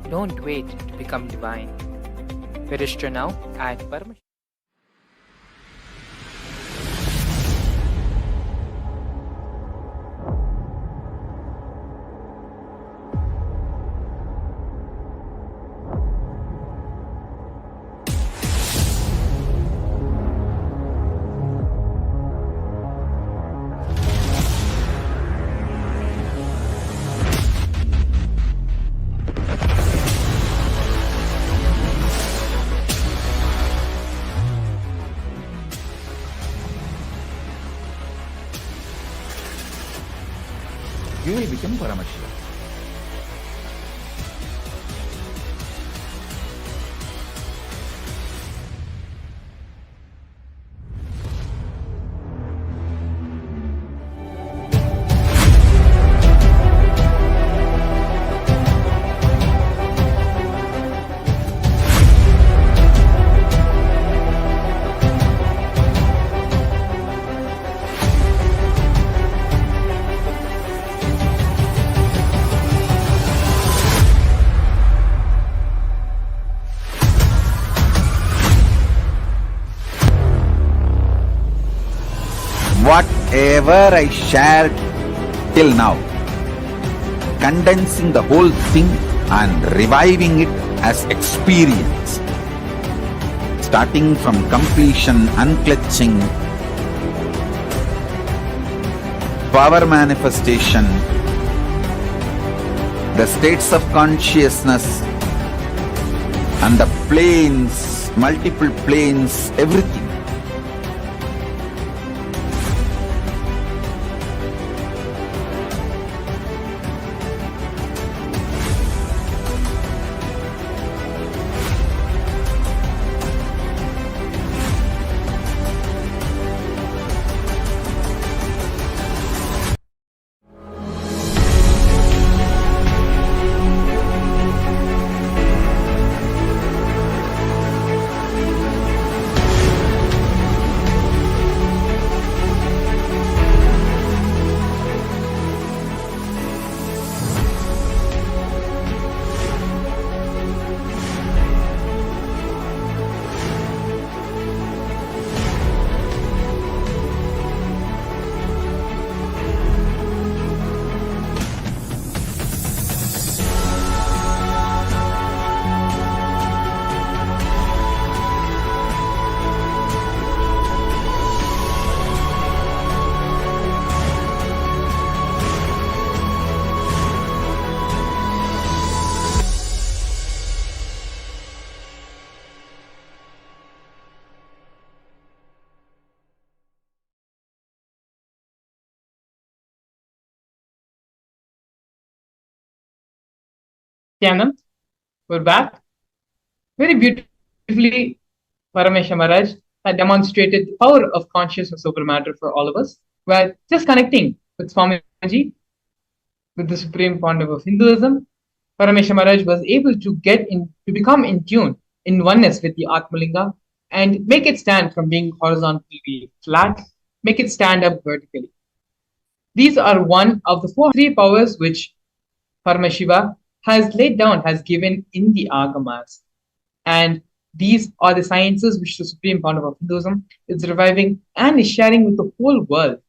Don't wait to become divine. Register now at Paramashivam.
You will become Paramashiva. Whatever I shared till now, condensing the whole thing and reviving it as experience. Starting from completion, unclutching, power manifestation, the states of consciousness, and the planes, multiple planes, everything.
Nithyananda, we're back. Very beautifully, Paramashivam Maharaj had demonstrated the power of consciousness over matter for all of us. We're just connecting with Swamiji, with the supreme founder of Hinduism. Paramashivam Maharaj was able to become in tune, in oneness with the Atmalinga, and make it stand from being horizontally flat, make it stand up vertically. These are one of the three powers which Paramashiva has laid down, has given in the Agamas. And these are the sciences which the supreme founder of Hinduism is reviving and is sharing with the whole world.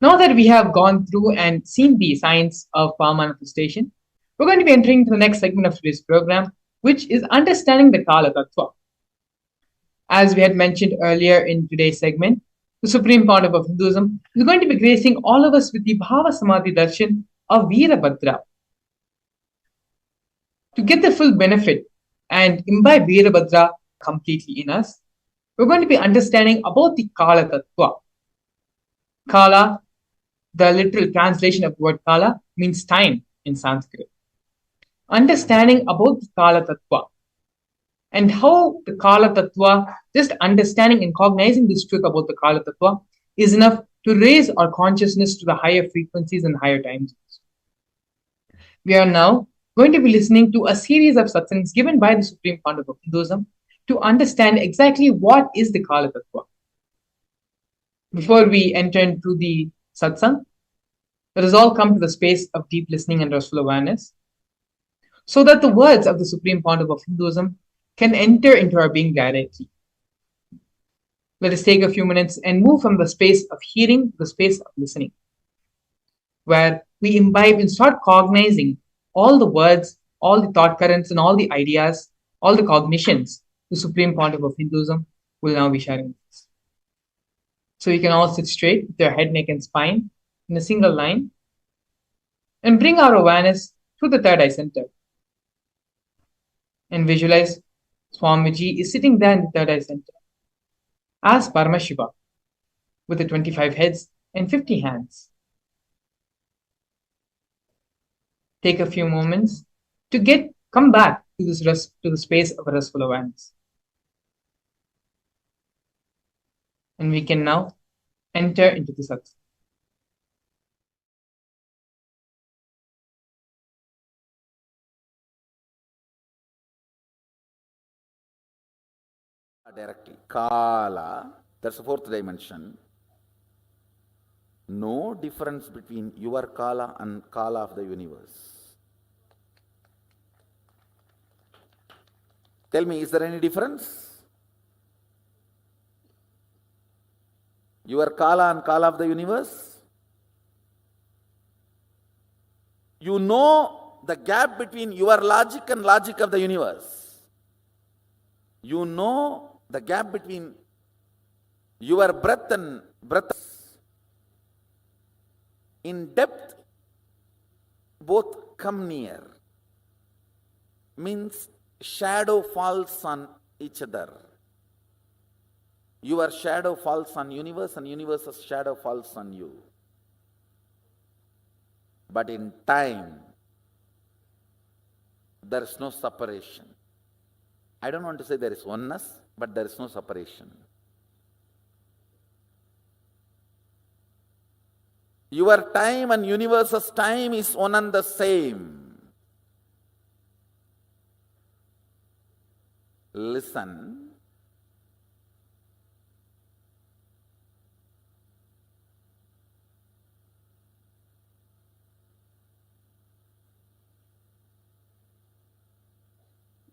Now that we have gone through and seen the science of power manifestation, we're going to be entering into the next segment of today's program, which is understanding the Kala Tattva. As we had mentioned earlier in today's segment, the supreme founder of Hinduism is going to be gracing all of us with the Bhava Samadhi Darshan of Virabhadra. To get the full benefit and imbibe Virabhadra completely in us, we're going to be understanding about the Kala Tattva. Kala, the literal translation of the word Kala, means time in Sanskrit. Understanding about the Kala Tattva and how the Kala Tattva, just understanding and cognizing this truth about the Kala Tattva is enough to raise our consciousness to the higher frequencies and higher time zones. We are now going to be listening to a series of satsangs given by the supreme founder of Hinduism to understand exactly what is the Kala Tattva. Before we enter into the satsang, let us all come to the space of deep listening and restful awareness, so that the words of the supreme founder of Hinduism can enter into our being directly. Let us take a few minutes and move from the space of hearing to the space of listening, where we imbibe and start cognizing all the words, all the thought currents, and all the ideas, all the cognitions the supreme founder of Hinduism will now be sharing with us. So you can all sit straight with your head, neck, and spine in a single line and bring our awareness to the third eye center. And visualize Swamiji is sitting there in the third eye center as Paramashiva with the 25 heads and 50 hands. Take a few moments to come back to the space of restful awareness. And we can now enter into the satsang.
Directly. Kala, that's the fourth dimension. No difference between your Kala and Kala of the universe. Tell me, is there any difference? Your Kala and Kala of the universe?
You know the gap between your logic and logic of the universe. You know the gap between your breath and breath. In depth, both come near. Means shadow falls on each other. Your shadow falls on universe and universe's shadow falls on you. But in time, there is no separation. I don't want to say there is oneness, but there is no separation. Your time and universe's time is one and the same. Listen.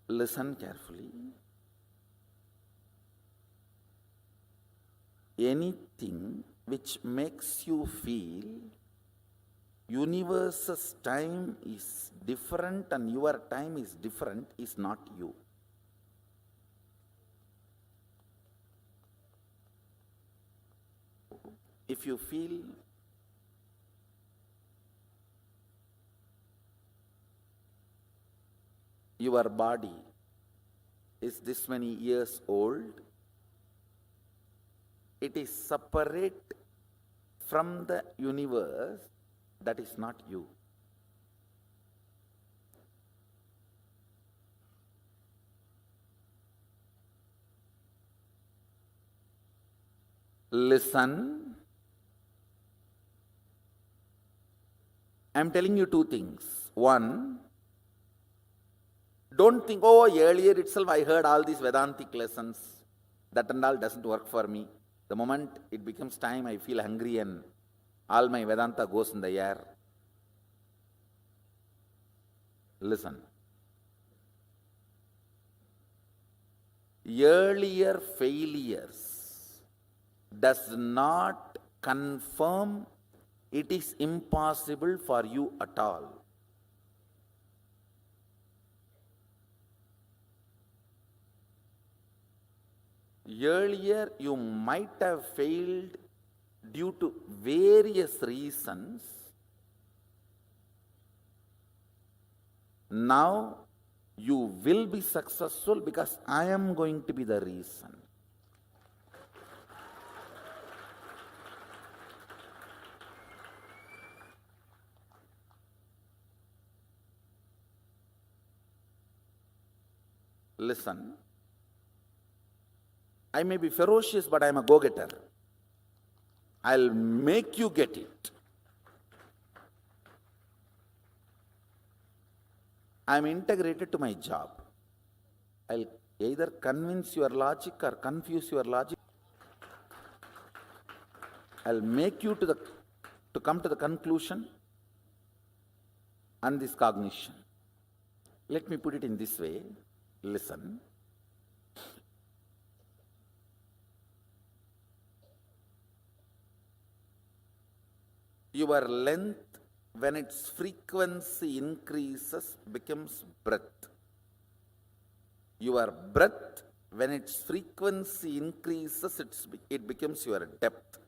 Listen carefully. Anything which makes you feel universe's time is different and your time is different is not you. If you feel your body is this many years old, it is separate from the universe, that is not you. Listen. I am telling you two things. One, don't think, oh, earlier itself I heard all these Vedantic lessons. That and all doesn't work for me. The moment it becomes time, I feel hungry and all my Vedanta goes in the air. Listen. Earlier failures does not confirm it is impossible for you at all. Earlier you might have failed due to various reasons. Now you will be successful because I am going to be the reason. Listen, I may be ferocious, but I am a go-getter. I'll make you get it. I am integrated to my job. I'll either convince your logic or confuse your logic. I'll make you to come to the conclusion and this cognition. Let me put it in this way. Listen. Your length, when its frequency increases, becomes breadth. Your breadth, when its frequency increases, it becomes your depth.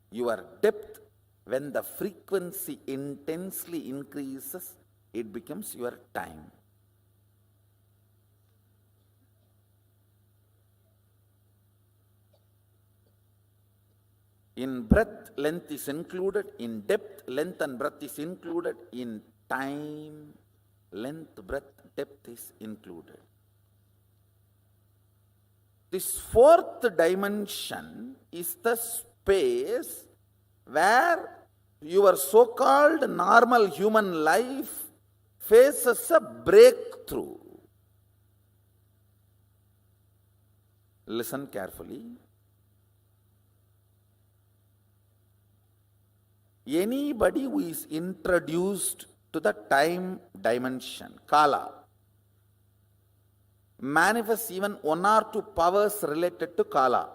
Your depth, when the frequency intensely increases, it becomes your time. In breadth, length is included. In depth, length and breadth is included. In time, length, breadth, depth is included. This fourth dimension is the space where your so-called normal human life faces a breakthrough. Listen carefully. Anybody who is introduced to the time dimension, Kala, manifests even one or two powers related to Kala.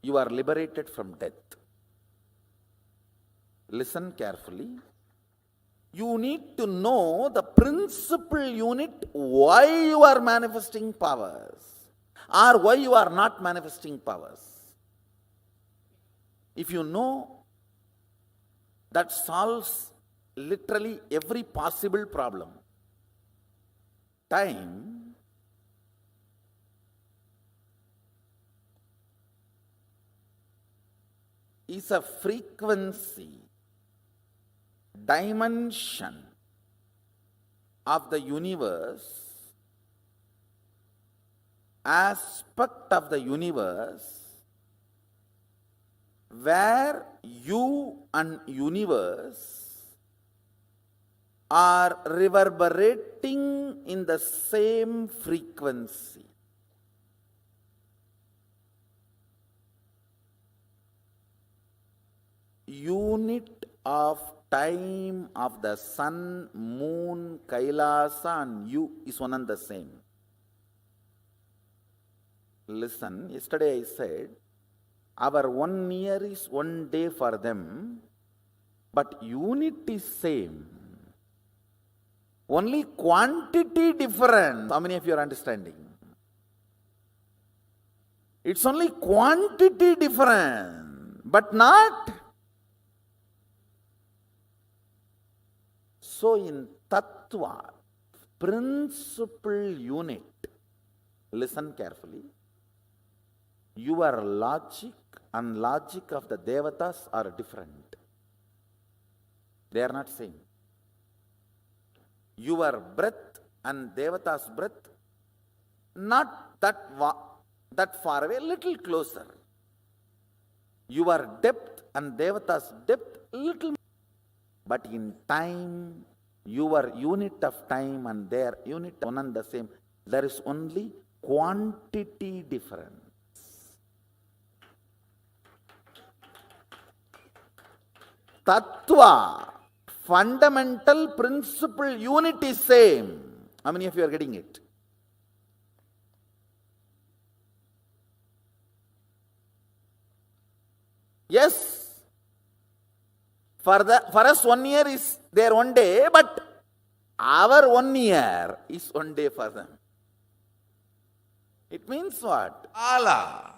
You are liberated from death. Listen carefully. You need to know the principal unit why you are manifesting powers or why you are not manifesting powers. If you know, that solves literally every possible problem. Time is a frequency, dimension of the universe, aspect of the universe, where you and universe are reverberating in the same frequency. Unit of time of the sun, moon, Kailasa and you is one and the same. Listen, yesterday I said, our 1 year is 1 day for them, but unit is same. Only quantity different. How many of you are understanding? It's only quantity different, but not. So in Tattva, principal unit, listen carefully, your logic and logic of the Devatas are different. They are not same. Your breath and Devata's breath, not that far away, little closer. Your depth and Devata's depth, little more. But in time, your unit of time and their unit one and the same. There is only quantity difference. Tattva, fundamental principle unit is same. How many of you are getting it? Yes. For us 1 year is their 1 day, but our 1 year is 1 day for them. It means what?
Kala,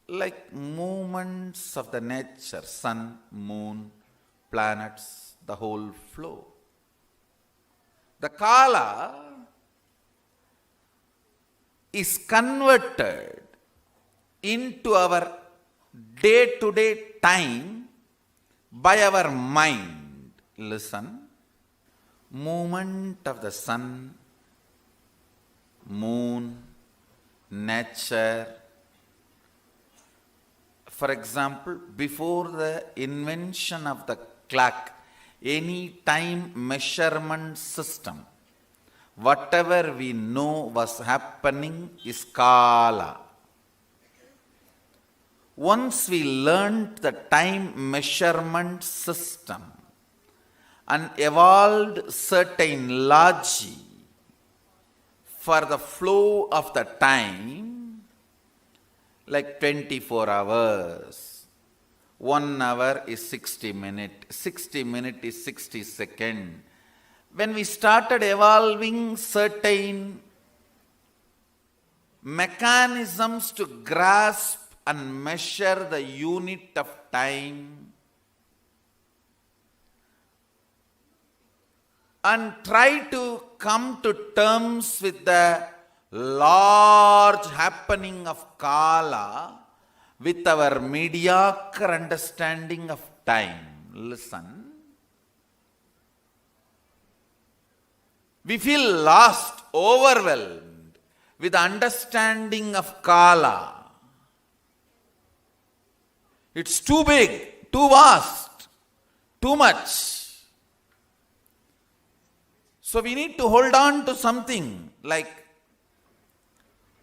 like movements of the nature, sun, moon, planets, the whole flow. The Kala is converted into our day-to-day time by our mind. Listen, movement of the sun, moon, nature. For example, before the invention of the clock, any time measurement system, whatever we know was happening is Kala. Once we learned the time measurement system and evolved certain logic for the flow of the time, like 24 hours, 1 hour is 60 minutes, 60 minutes is 60 seconds. When we started evolving certain mechanisms to grasp and measure the unit of time and try to come to terms with the large happening of Kala with our mediocre understanding of time. Listen. We feel lost, overwhelmed with the understanding of Kala. It's too big, too vast, too much. So we need to hold on to something like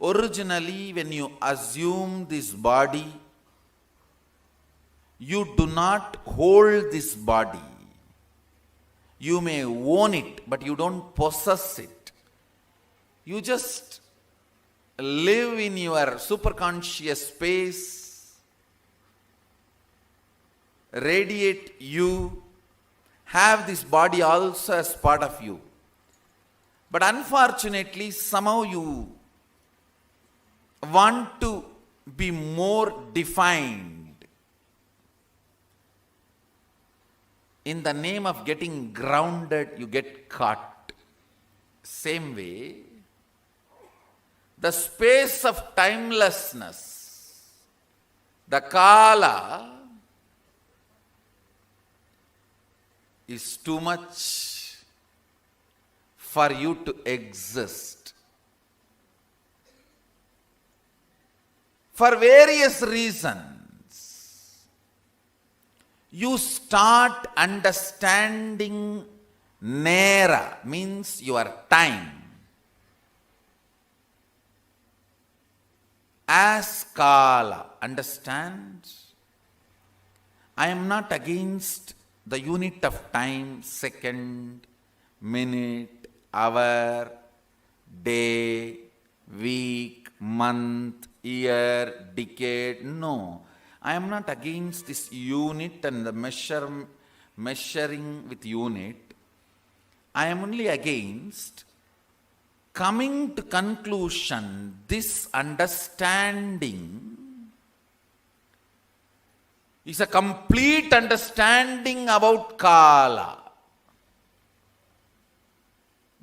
originally when you assume this body, you do not hold this body. You may own it, but you don't possess it. You just live in your superconscious space radiate you, have this body also as part of you. But unfortunately, somehow you want to be more defined. In the name of getting grounded, you get caught. Same way, the space of timelessness, the Kala, is too much for you to exist. For various reasons, you start understanding Nera, means your time, as Kala. Understand? I am not against the unit of time, second, minute, hour, day, week, month, year, decade. No, I am not against this unit and the measuring with unit. I am only against coming to conclusion, this understanding is a complete understanding about Kala.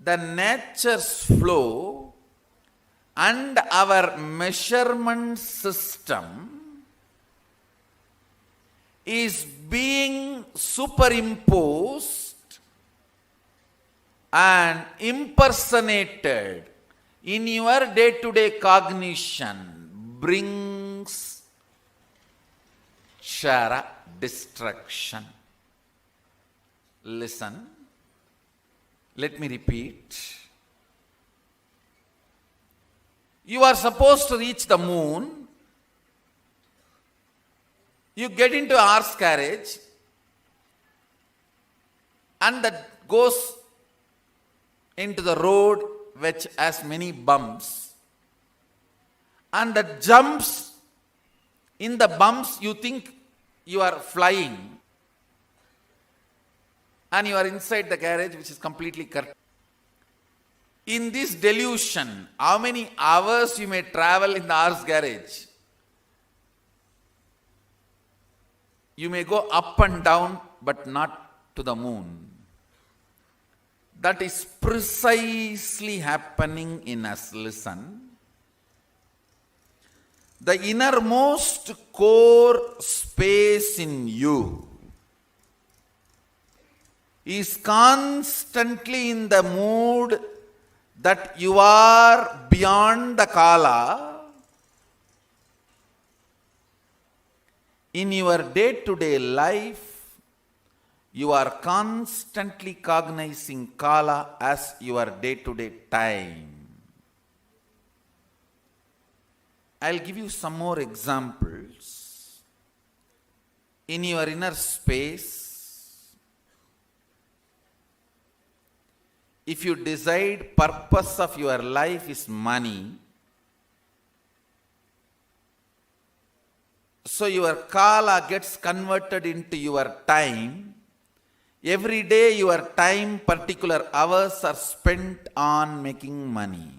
The nature's flow and our measurement system is being superimposed and impersonated in your day-to-day cognition, brings Kshara destruction. Listen, let me repeat. You are supposed to reach the moon. You get into a horse carriage and that goes into the road which has many bumps, and that jumps in the bumps. You think you are flying and you are inside the carriage which is completely curtained. In this delusion, how many hours you may travel in the horse carriage? You may go up and down but not to the moon. That is precisely happening in us. Listen. The innermost core space in you is constantly in the mood that you are beyond the Kala. In your day-to-day life, you are constantly cognizing Kala as your day-to-day time. I'll give you some more examples. In your inner space, if you decide purpose of your life is money, so your Kala gets converted into your time. Every day your time, particular hours are spent on making money.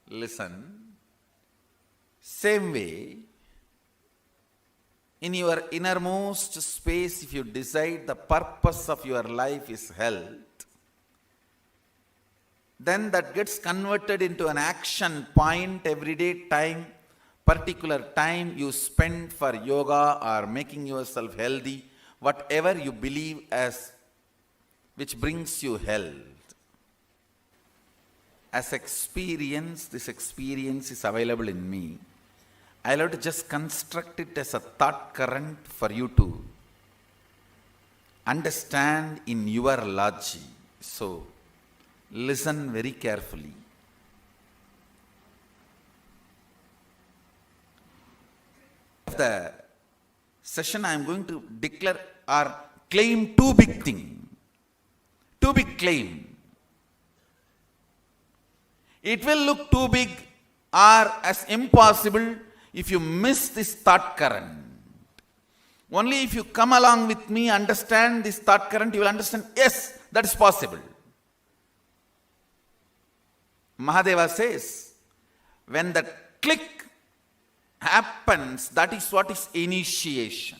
Listen. Same way, in your innermost space, if you decide the purpose of your life is health, then that gets converted into an action point. Every day time, particular time you spend for yoga or making yourself healthy, whatever you believe as which brings you health. As experience, this experience is available in me. I'll have to just construct it as a thought current for you to understand in your logic. So, listen very carefully. The session I am going to declare or claim two big things. Two big claim. It will look too big or as impossible if you miss this thought current. Only if you come along with me, understand this thought current, you will understand, yes, that is possible. Mahadeva says, when the click happens, that is what is initiation.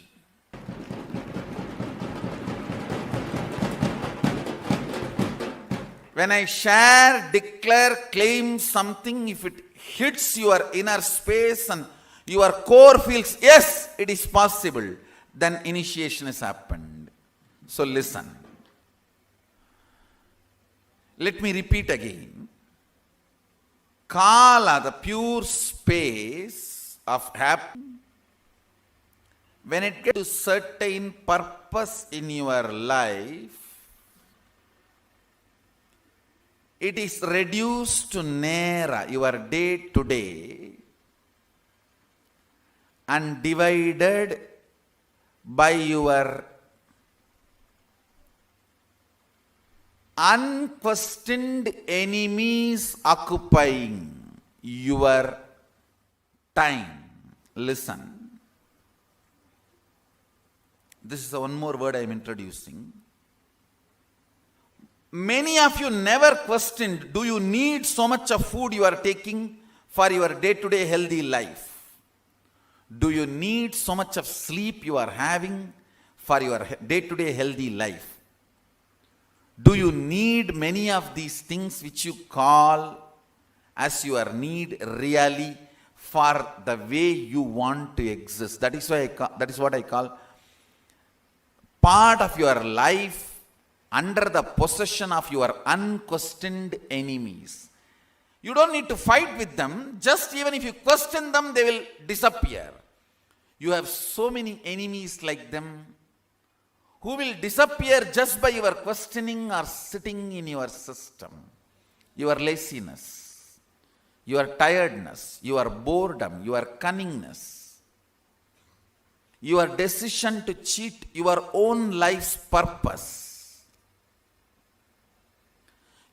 When I share, declare, claim something, if it hits your inner space and your core feels, yes, it is possible, then initiation has happened. So listen. Let me repeat again. Kala, the pure space of happiness, when it gets to certain purpose in your life, it is reduced to Nera, your day to day, and divided by your unquestioned enemies occupying your time. Listen. This is one more word I am introducing. Many of you never questioned, do you need so much of food you are taking for your day-to-day healthy life? Do you need so much of sleep you are having for your day-to-day healthy life? Do you need many of these things which you call as your need really for the way you want to exist? That is what I call part of your life under the possession of your unquestioned enemies. You don't need to fight with them. Just even if you question them, they will disappear. You have so many enemies like them who will disappear just by your questioning or sitting in your system. Your laziness, your tiredness, your boredom, your cunningness, your decision to cheat your own life's purpose,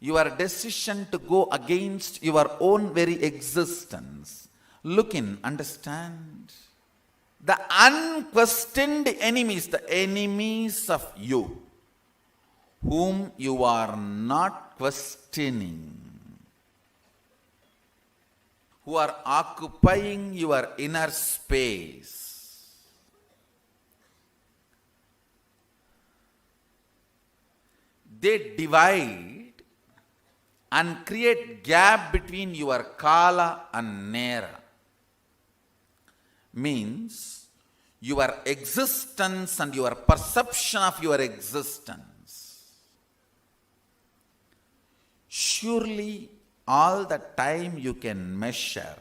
your decision to go against your own very existence. Look in, understand. The unquestioned enemies, the enemies of you, whom you are not questioning, who are occupying your inner space, they divide and create gap between your Kala and Nera. Means your existence and your perception of your existence. Surely all the time you can measure,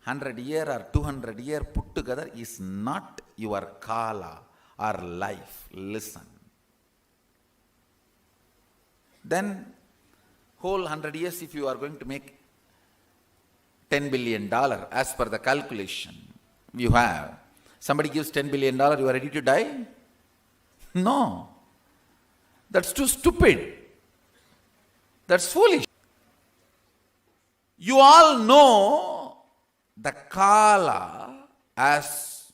100 year or 200 year put together is not your Kala or life. Listen. Then whole 100 years, if you are going to make $10 billion as per the calculation you have, somebody gives $10 billion, you are ready to die? No. That's too stupid. That's foolish. You all know the Kala as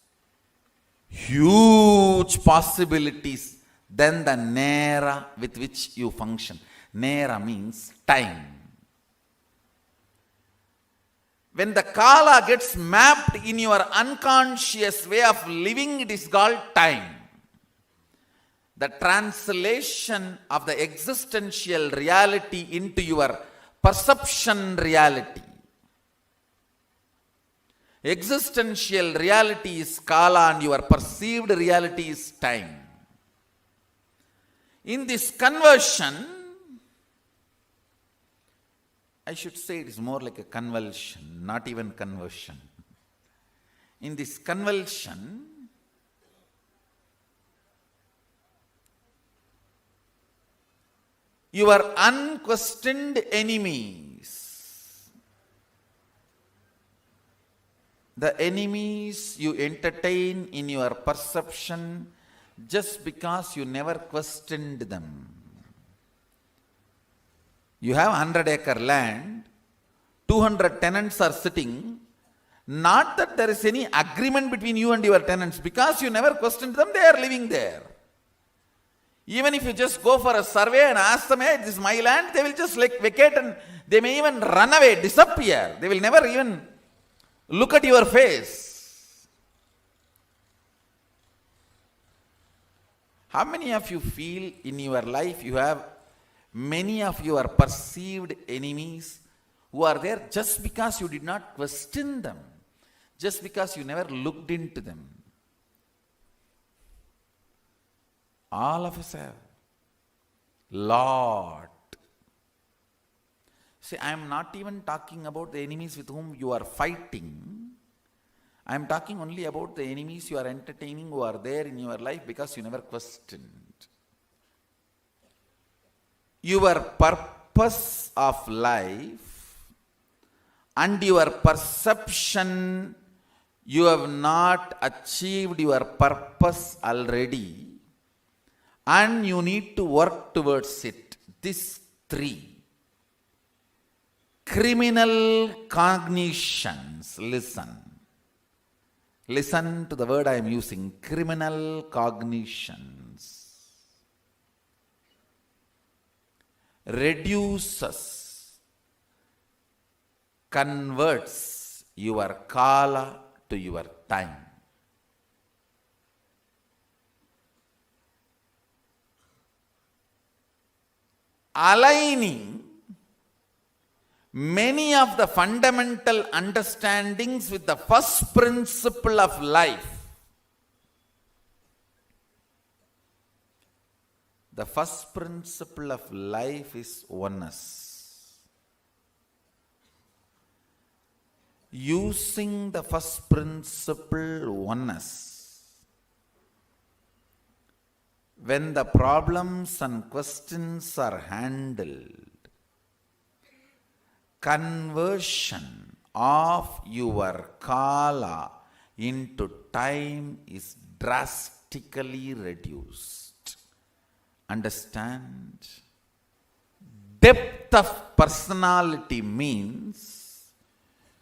huge possibilities than the Nera with which you function. Nera means time. When the Kala gets mapped in your unconscious way of living, it is called time. The translation of the existential reality into your perception reality. Existential reality is Kala and your perceived reality is time. In this conversion, I should say it is more like a convulsion, not even conversion. In this convulsion, your unquestioned enemies, the enemies you entertain in your perception just because you never questioned them. You have 100-acre land, 200 tenants are sitting, Not that there is any agreement between you and your tenants. Because you never questioned them, they are living there. Even if you just go for a survey and ask them, hey, this is my land, they will just like vacate and they may even run away, disappear. They will never even look at your face. How many of you feel in your life you have many of your perceived enemies who are there just because you did not question them, just because you never looked into them? All of us have. Lot. See, I am not even talking about the enemies with whom you are fighting. I am talking only about the enemies you are entertaining who are there in your life because you never questioned. Your purpose of life and your perception, you have not achieved your purpose already. And you need to work towards it. These three. Criminal cognitions. Listen. Listen to the word I am using. Criminal cognitions. Reduces, converts your kala to your time. Aligning many of the fundamental understandings with the first principle of life. The first principle of life is oneness. Using the first principle, oneness, when the problems and questions are handled, conversion of your kala into time is drastically reduced. Understand? Depth of personality means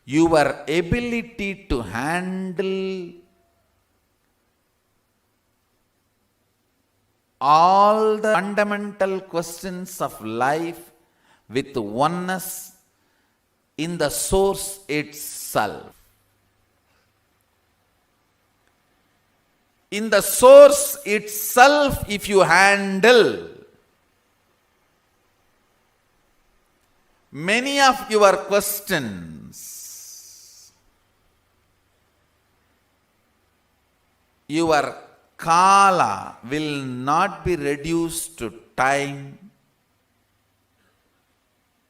your ability to handle all the fundamental questions of life with oneness in the source itself. In the source itself, if you handle many of your questions, your kala will not be reduced to time.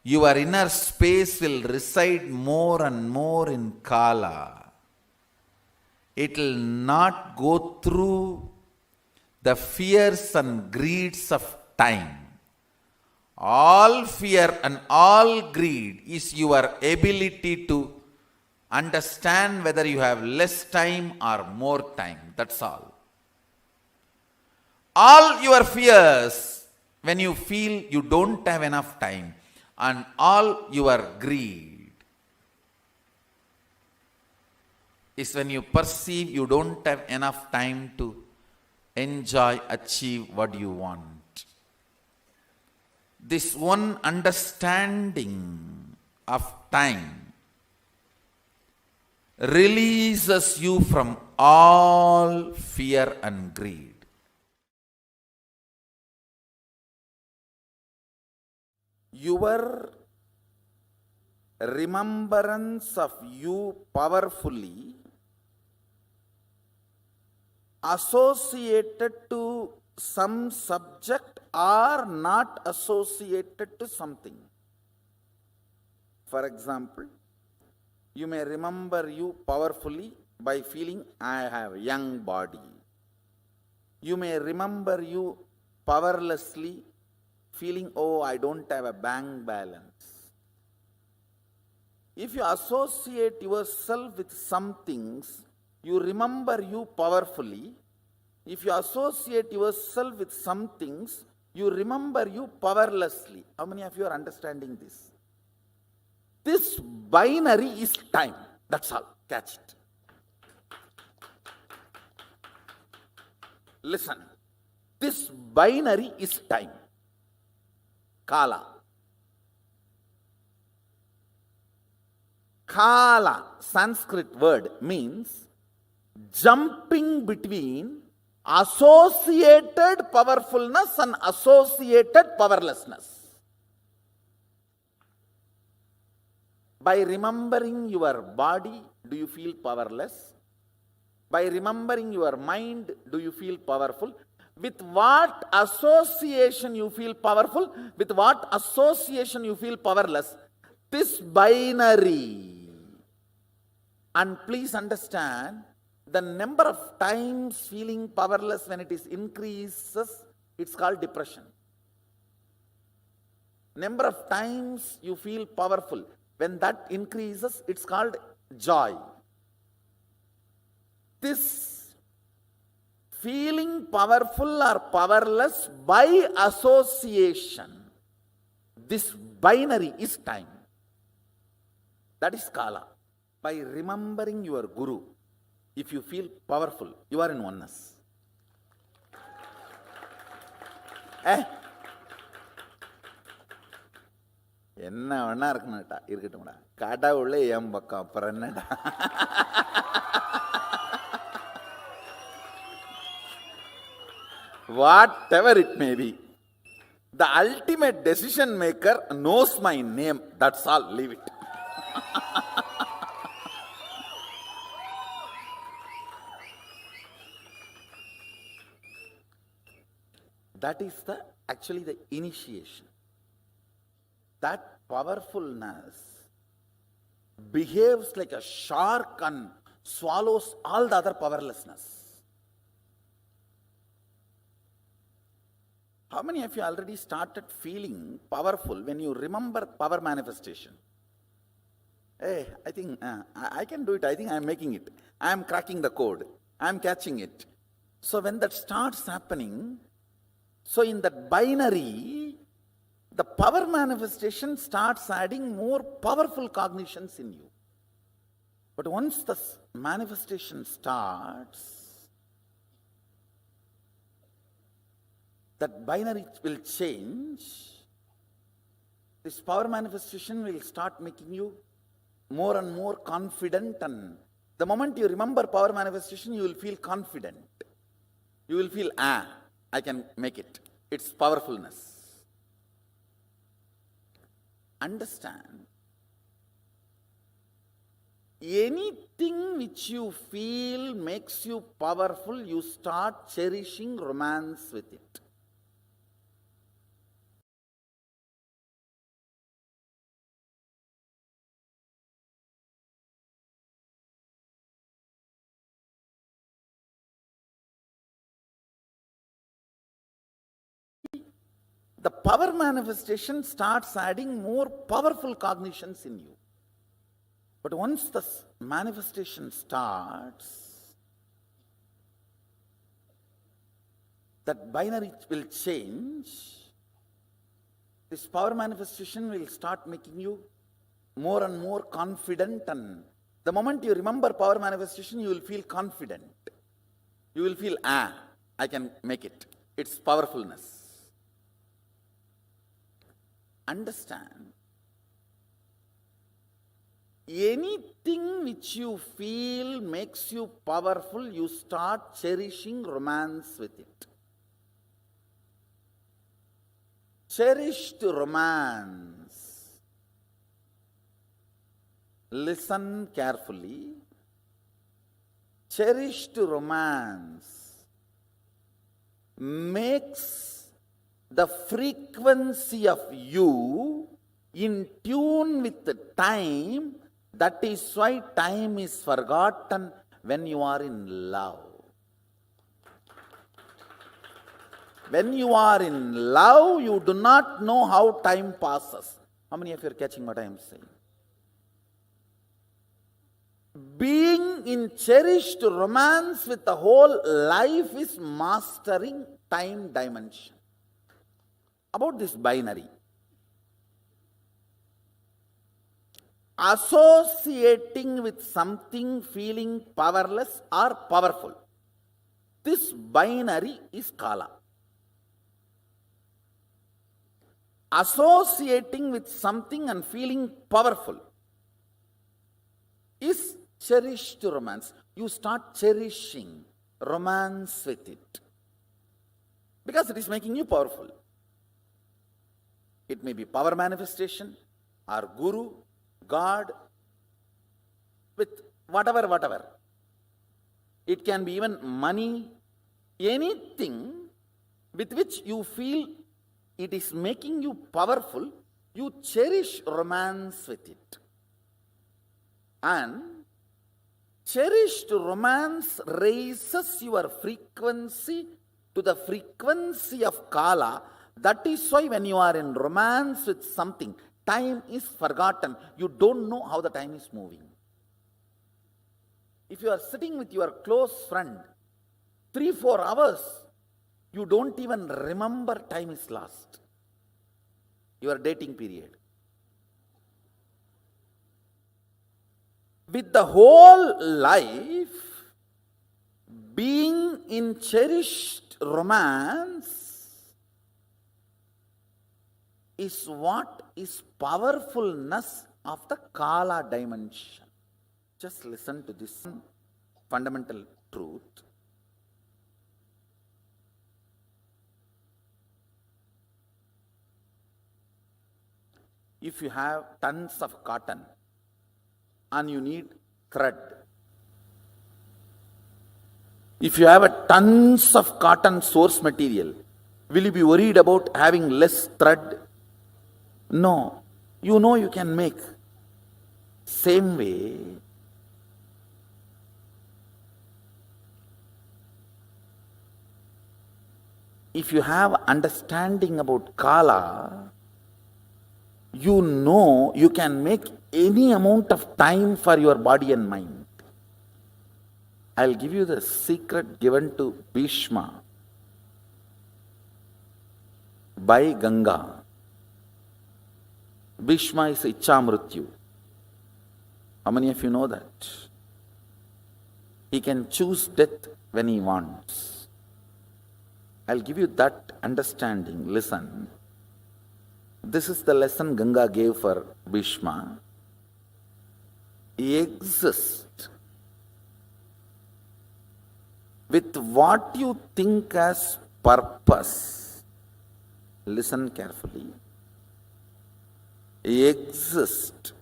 Your inner space will reside more and more in kala. It will not go through the fears and greeds of time. All fear and all greed is your ability to understand whether you have less time or more time. That's all. All your fears, when you feel you don't have enough time, and all your greed is when you perceive you don't have enough time to enjoy, achieve what you want. This one understanding of time releases you from all fear and greed.
Your remembrance of you powerfully associated to some subject or not associated to something. For example, you may remember you powerfully by feeling I have a young body. You may remember you powerlessly feeling, oh, I don't have a bank balance. If you associate yourself with some things, you remember you powerfully. If you associate yourself with some things, you remember you powerlessly. How many of you are understanding this? This binary is time. That's all. Catch it. Listen. This binary is time. Kala. Kala, Sanskrit word, means jumping between associated powerfulness and associated powerlessness. By remembering your body, do you feel powerless? By remembering your mind, do you feel powerful? With what association you feel powerful? With what association you feel powerless? This binary. And please understand, the number of times feeling powerless when it is increases, it's called depression. Number of times you feel powerful, when that increases, it's called joy. This feeling powerful or powerless by association, this binary is time. That is Kala. By remembering your Guru, if you feel powerful, you are in oneness. என்ன வேணா இருக்கணும்டா, இருக்கட்டும்டா. கடவுளே என் பக்கம், அப்புறம் என்னடா. Whatever it may be, the ultimate decision maker knows my name. That's all. Leave it. That is actually the initiation. That powerfulness behaves like a shark and swallows all the other powerlessness. How many of you already started feeling powerful when you remember power manifestation? Hey, I think I can do it. I think I am making it. I am cracking the code. I am catching it. So when that starts happening, so in that binary, the power manifestation starts adding more powerful cognitions in you. But once the manifestation starts, that binary will change. This power manifestation will start making you more and more confident, and the moment you remember power manifestation, you will feel confident. You will feel, I can make it. It's powerfulness. Understand, anything which you feel makes you powerful, you start cherishing romance with it. The power manifestation starts adding more powerful cognitions in you. But once the manifestation starts, that binary will change. This power manifestation will start making you more and more confident, and the moment you remember power manifestation, you will feel confident. You will feel, I can make it. It's powerfulness. Understand, anything which you feel makes you powerful, you start cherishing romance with it. Cherished romance. Listen carefully. Cherished romance makes the frequency of you in tune with the time. That is why time is forgotten when you are in love. When you are in love, you do not know how time passes. How many of you are catching what I am saying? Being in cherished romance with the whole life is mastering time dimension. About this binary, associating with something feeling powerless or powerful. This binary is Kala. Associating with something and feeling powerful is cherished romance. You start cherishing romance with it because it is making you powerful. It may be power manifestation or guru, God, with whatever. It can be even money, anything with which you feel it is making you powerful, you cherish romance with it. And cherished romance raises your frequency to the frequency of Kala. That is why when you are in romance with something, time is forgotten. You don't know how the time is moving. If you are sitting with your close friend 3-4 hours, you don't even remember time is lost. Your dating period. With the whole life being in cherished romance is what is powerfulness of the Kala dimension. Just listen to this fundamental truth. If you have tons of cotton and you need thread, if you have a tons of cotton source material, will you be worried about having less thread? No. You know you can make. Same way, if you have understanding about Kala, you know you can make any amount of time for your body and mind. I'll give you the secret given to Bhishma by Ganga. Bhishma is Ichamrityu. How many of you know that? He can choose death when he wants. I'll give you that understanding. Listen. This is the lesson Ganga gave for Bhishma. Exist with what you think as purpose. Listen carefully. Exist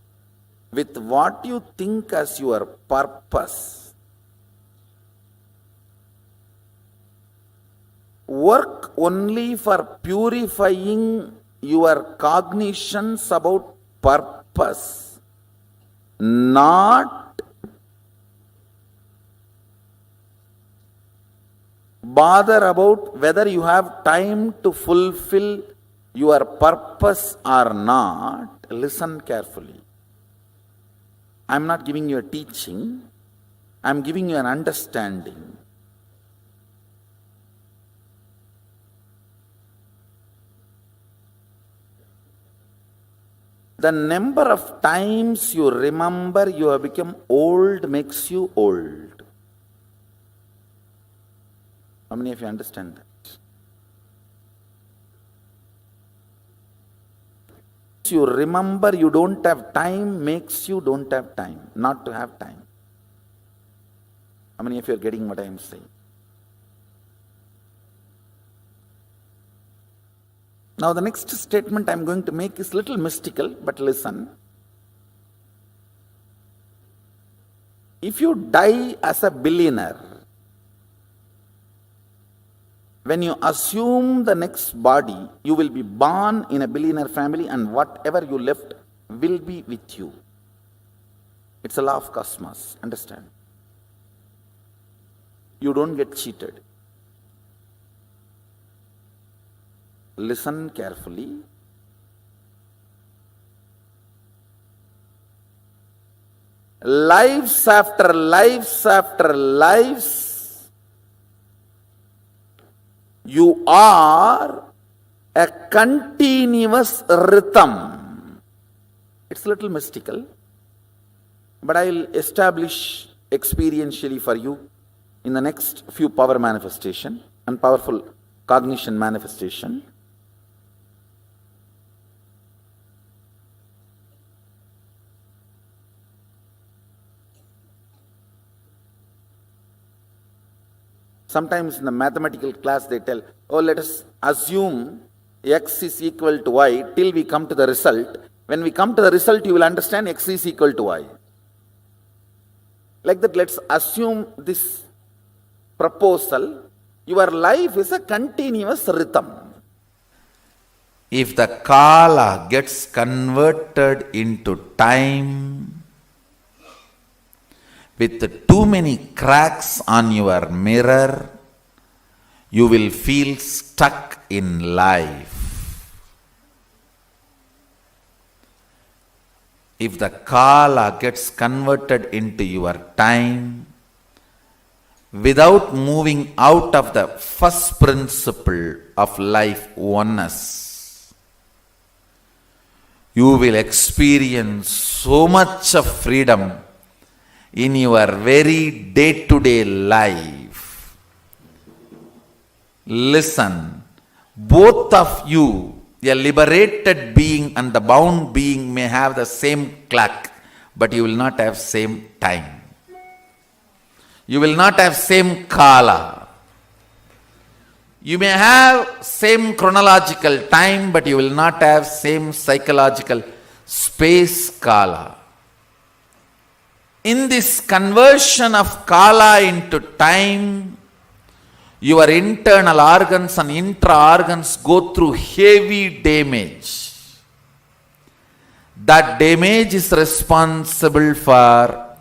with what you think as your purpose. Work only for purifying your cognitions about purpose, not bother about whether you have time to fulfill your purpose or not. Listen carefully. I am not giving you a teaching, I am giving you an understanding. The number of times you remember you have become old makes you old. How many of you understand that? You remember you don't have time makes you don't have time, not to have time. How many of you are getting what I am saying? Now the next statement I am going to make is little mystical, but listen. If you die as a billionaire, when you assume the next body, you will be born in a billionaire family and whatever you left will be with you. It's a law of cosmos, understand? You don't get cheated. Listen carefully. Lives after lives after lives, you are a continuous rhythm. It's a little mystical. but I'll establish experientially for you in the next few power manifestation and powerful cognition manifestation. Sometimes in the mathematical class they tell, oh, let us assume x is equal to y till we come to the result. When we come to the result, you will understand x is equal to y. Like that, let's assume this proposal. Your life is a continuous rhythm.
If the kala gets converted into time, with too many cracks on your mirror, you will feel stuck in life. If the kala gets converted into your time, without moving out of the first principle of life, oneness, you will experience so much of freedom in your very day-to-day life. Listen, both of you, a liberated being and the bound being, may have the same clock, but you will not have same time. You will not have same kala. You may have same chronological time, but you will not have same psychological space kala. In this conversion of kala into time, your internal organs and intra-organs go through heavy damage. That damage is responsible for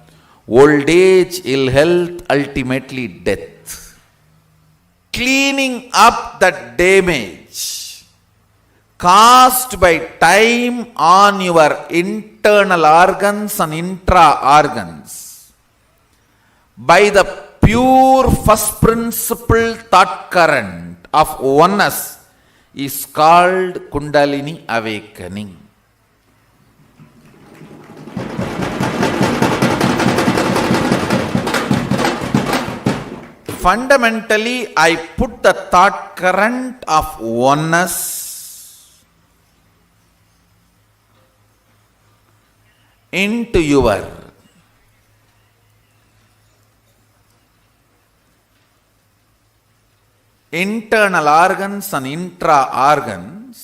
old age, ill health, ultimately death. Cleaning up that damage caused by time on your internal organs and intra-organs by the pure first principle thought current of oneness is called Kundalini awakening. Fundamentally, I put the thought current of oneness into your internal organs and intra-organs.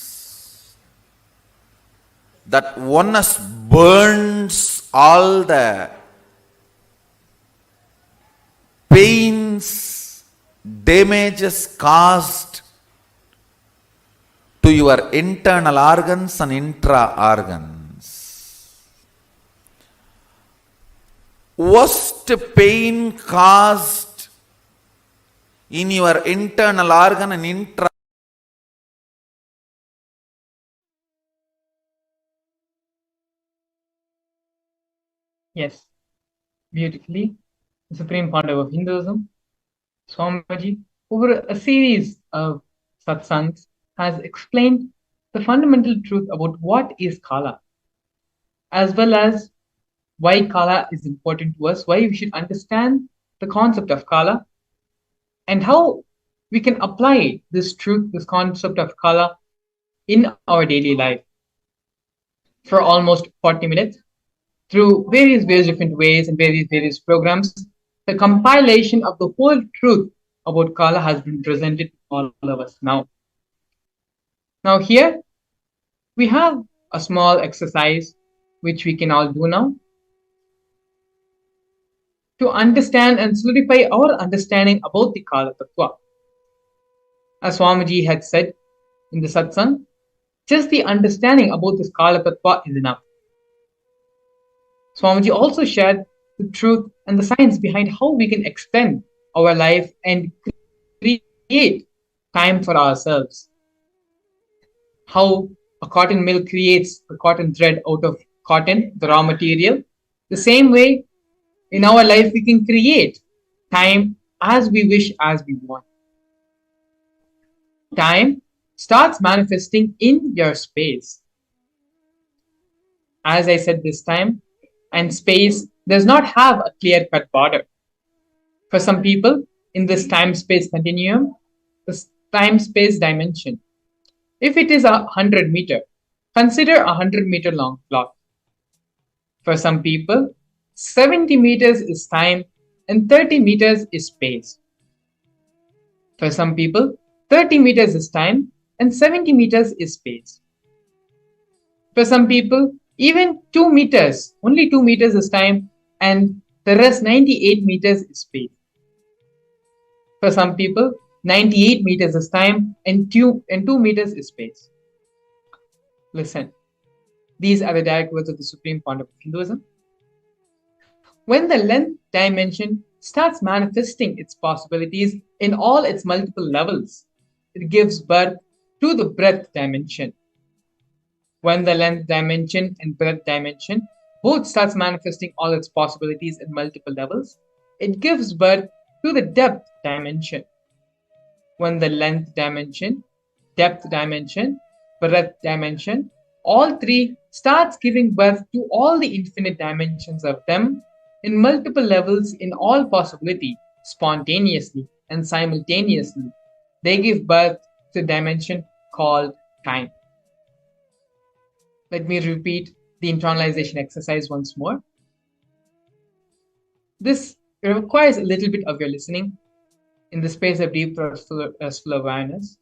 That oneness burns all the pains, damages caused to your internal organs and intra-organs. Worst pain caused in your internal organ and intra.
Yes, beautifully. The Supreme Pontiff of Hinduism, Swamiji, over a series of satsangs, has explained the fundamental truth about what is Kala, as well as why Kala is important to us, why we should understand the concept of Kala, and how we can apply this truth, this concept of Kala, in our daily life. For almost 40 minutes, through various different ways and various programs, the compilation of the whole truth about Kala has been presented to all of us now. Now here, we have a small exercise which we can all do now to understand and solidify our understanding about the Kala Tattva. As Swamiji had said in the satsang, just the understanding about this Kala Tattva is enough. Swamiji also shared the truth and the science behind how we can extend our life and create time for ourselves. How a cotton mill creates a cotton thread out of cotton, the raw material. The same way, in our life, we can create time as we wish, as we want. Time starts manifesting in your space. As I said this time, and space does not have a clear-cut border. For some people, in this time-space continuum, this time-space dimension, if it is 100 meter, consider 100 meter long cloth. For some people, 70 meters is time and 30 meters is space. For some people, 30 meters is time and 70 meters is space. For some people, even 2 meters, only 2 meters is time and the rest 98 meters is space. For some people, 98 meters is time and 2 meters is space. Listen, these are the direct words of the Supreme Founder of Hinduism. When the length dimension starts manifesting its possibilities in all its multiple levels, it gives birth to the breadth dimension. When the length dimension and breadth dimension both starts manifesting all its possibilities in multiple levels, it gives birth to the depth dimension. When the length dimension, depth dimension, breadth dimension, all three starts giving birth to all the infinite dimensions of them in multiple levels in all possibility, spontaneously and simultaneously, they give birth to a dimension called time. Let me repeat the internalization exercise once more. This requires a little bit of your listening in the space of deep restful awareness.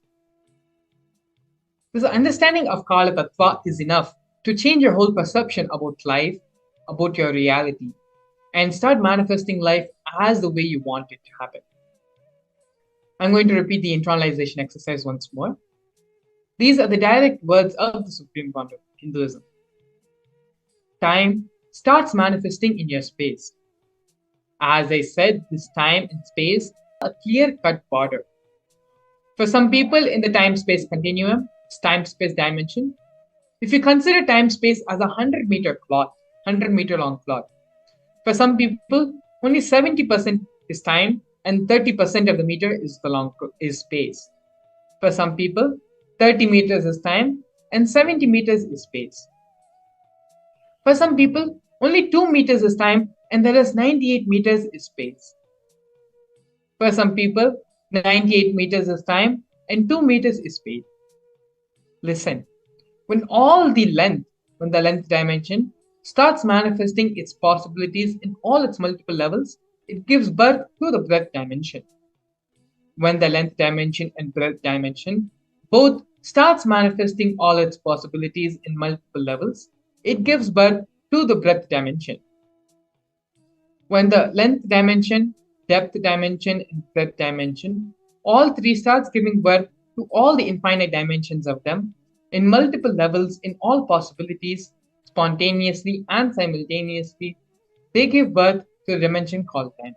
This understanding of Kala Tattva is enough to change your whole perception about life, about your reality, and start manifesting life as the way you want it to happen. I'm going to repeat the internalization exercise once more. These are the direct words of the Supreme Founder of Hinduism. Time starts manifesting in your space. As I said, this time and space are a clear-cut border. For some people in the time-space continuum, time-space dimension, if you consider time-space as a 100-meter cloth, 100-meter long cloth, for some people, only 70% is time and 30% of the meter is space. For some people, 30 meters is time and 70 meters is space. For some people, only 2 meters is time and there is 98 meters is space. For some people, 98 meters is time and 2 meters is space. Listen, when the length dimension starts manifesting its possibilities in all its multiple levels, it gives birth to the breadth dimension. When the length dimension and breadth dimension both starts manifesting all its possibilities in multiple levels, it gives birth to the breadth dimension. When the length dimension, depth dimension, and breadth dimension, all three starts giving birth to all the infinite dimensions of them in multiple levels in all possibilities, spontaneously and simultaneously, they give birth to a dimension called time.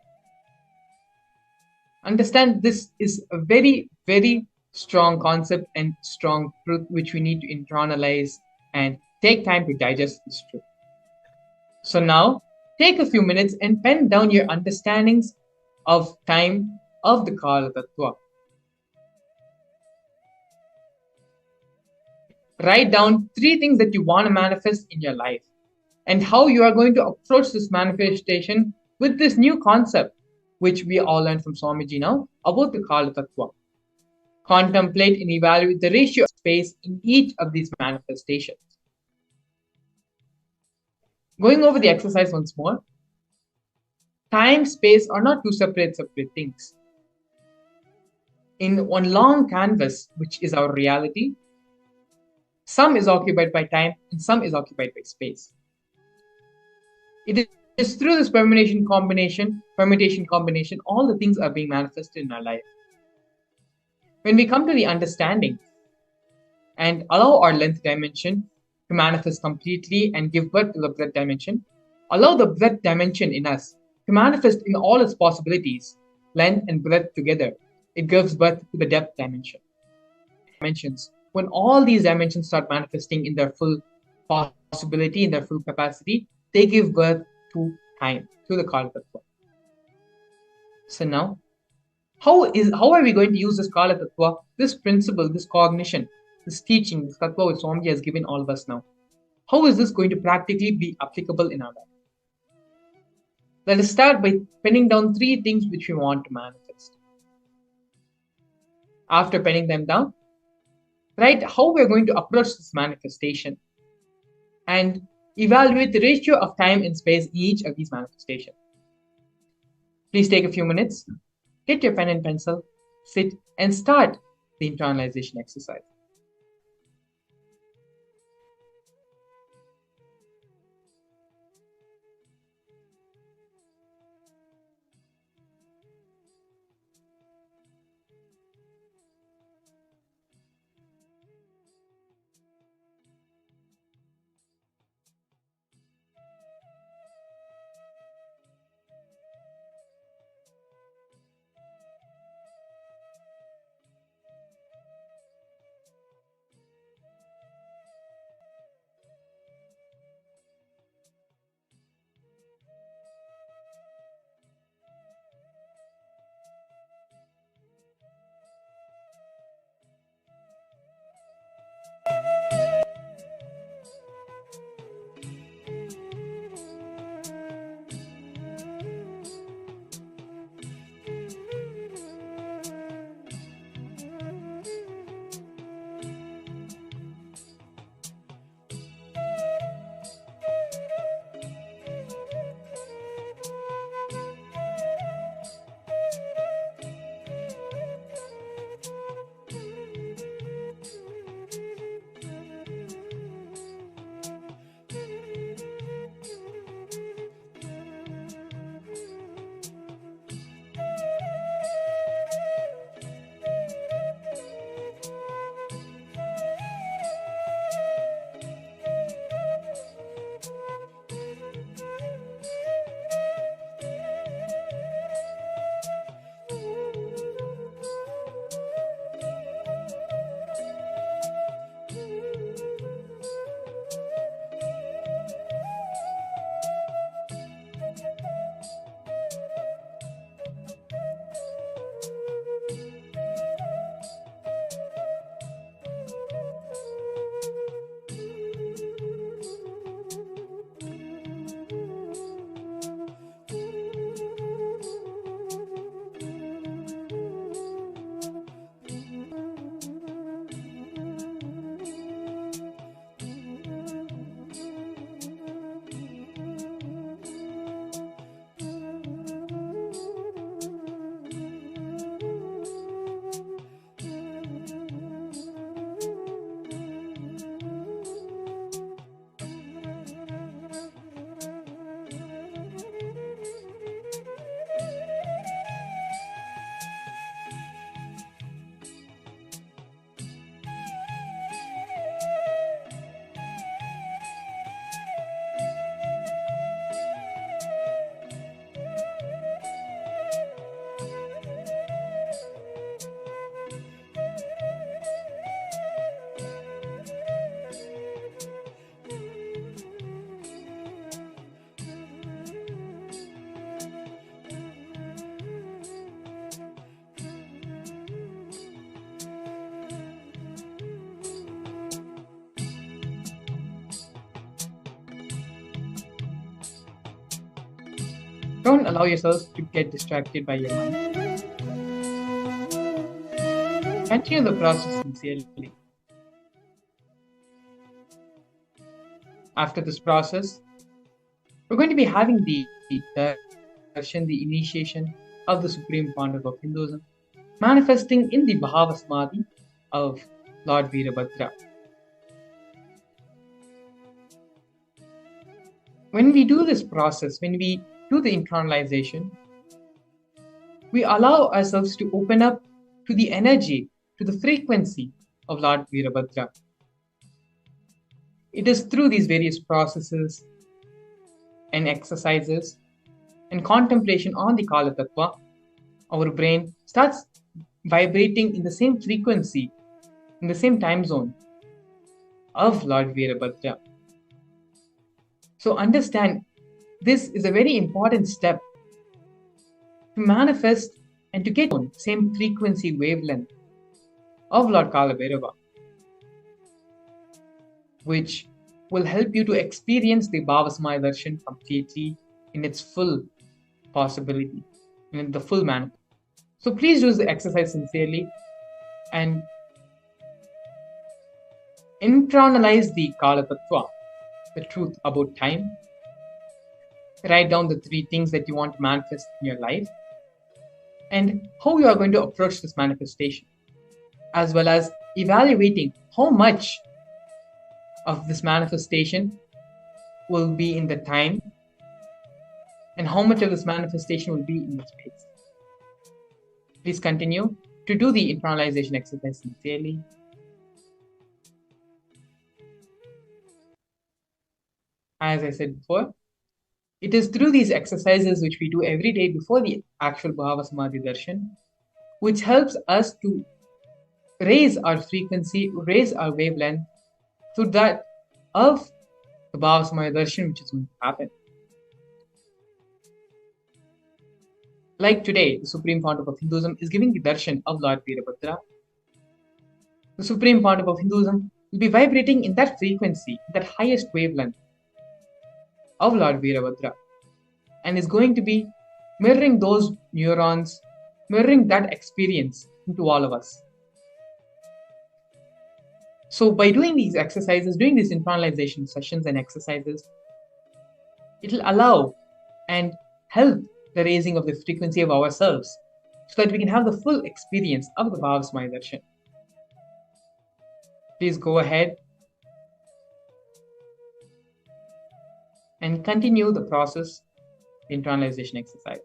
Understand, this is a very, very strong concept and strong truth which we need to internalize and take time to digest this truth. So now, take a few minutes and pen down your understandings of time of the Kala Tattva. Write down 3 things that you want to manifest in your life and how you are going to approach this manifestation with this new concept, which we all learned from Swamiji now, about the Kala Tattva. Contemplate and evaluate the ratio of space in each of these manifestations. Going over the exercise once more, time, space are not two separate things. In one long canvas, which is our reality, some is occupied by time and some is occupied by space. It is through this permutation combination, all the things are being manifested in our life. When we come to the understanding and allow our length dimension to manifest completely and give birth to the breadth dimension, allow the breadth dimension in us to manifest in all its possibilities, length and breadth together, it gives birth to the depth dimension. When all these dimensions start manifesting in their full possibility, in their full capacity, they give birth to time, to the Kala Tattva. So now, how are we going to use this Kala Tattva, this principle, this cognition, this teaching, this Tattva which Swamiji has given all of us now? How is this going to practically be applicable in our life? Let us start by penning down 3 things which we want to manifest. After penning them down, write how we are going to approach this manifestation and evaluate the ratio of time and space in each of these manifestations. Please take a few minutes, get your pen and pencil, sit and start the internalization exercise. Don't allow yourself to get distracted by your mind. Continue the process sincerely. After this process, we're going to be having the Darshan, the initiation of the Supreme Founder of Hinduism, manifesting in the Bhava Samadhi of Lord Virabhadra. When we do this process, when we do the internalization, we allow ourselves to open up to the energy, to the frequency of Lord Virabhadra. It is through these various processes and exercises and contemplation on the Kala Tattva, our brain starts vibrating in the same frequency, in the same time zone of Lord Virabhadra. So understand, this is a very important step to manifest and to get on same frequency wavelength of Lord Kala Bhairava, which will help you to experience the Bhava Samadhi Darshan completely in its full possibility, the full manifest. So please do the exercise sincerely and internalize the Kala Tattva, the truth about time. Write down the 3 things that you want to manifest in your life and how you are going to approach this manifestation, as well as evaluating how much of this manifestation will be in the time and how much of this manifestation will be in the space. Please continue to do the internalization exercise sincerely. As I said before, it is through these exercises which we do every day before the actual Bhava Samadhi Darshan, which helps us to raise our frequency, raise our wavelength to that of the Bhava Samadhi Darshan which is going to happen. Like today, the Supreme Pontiff of Hinduism is giving the darshan of Lord Virabhadra. The Supreme Pontiff of Hinduism will be vibrating in that frequency, that highest wavelength of Lord Virabhadra, and is going to be mirroring those neurons, mirroring that experience into all of us. So by doing these exercises, doing these internalization sessions and exercises, it will allow and help the raising of the frequency of ourselves so that we can have the full experience of the Bhava Samadhi Darshan. Please go ahead and continue the process, the internalization exercise.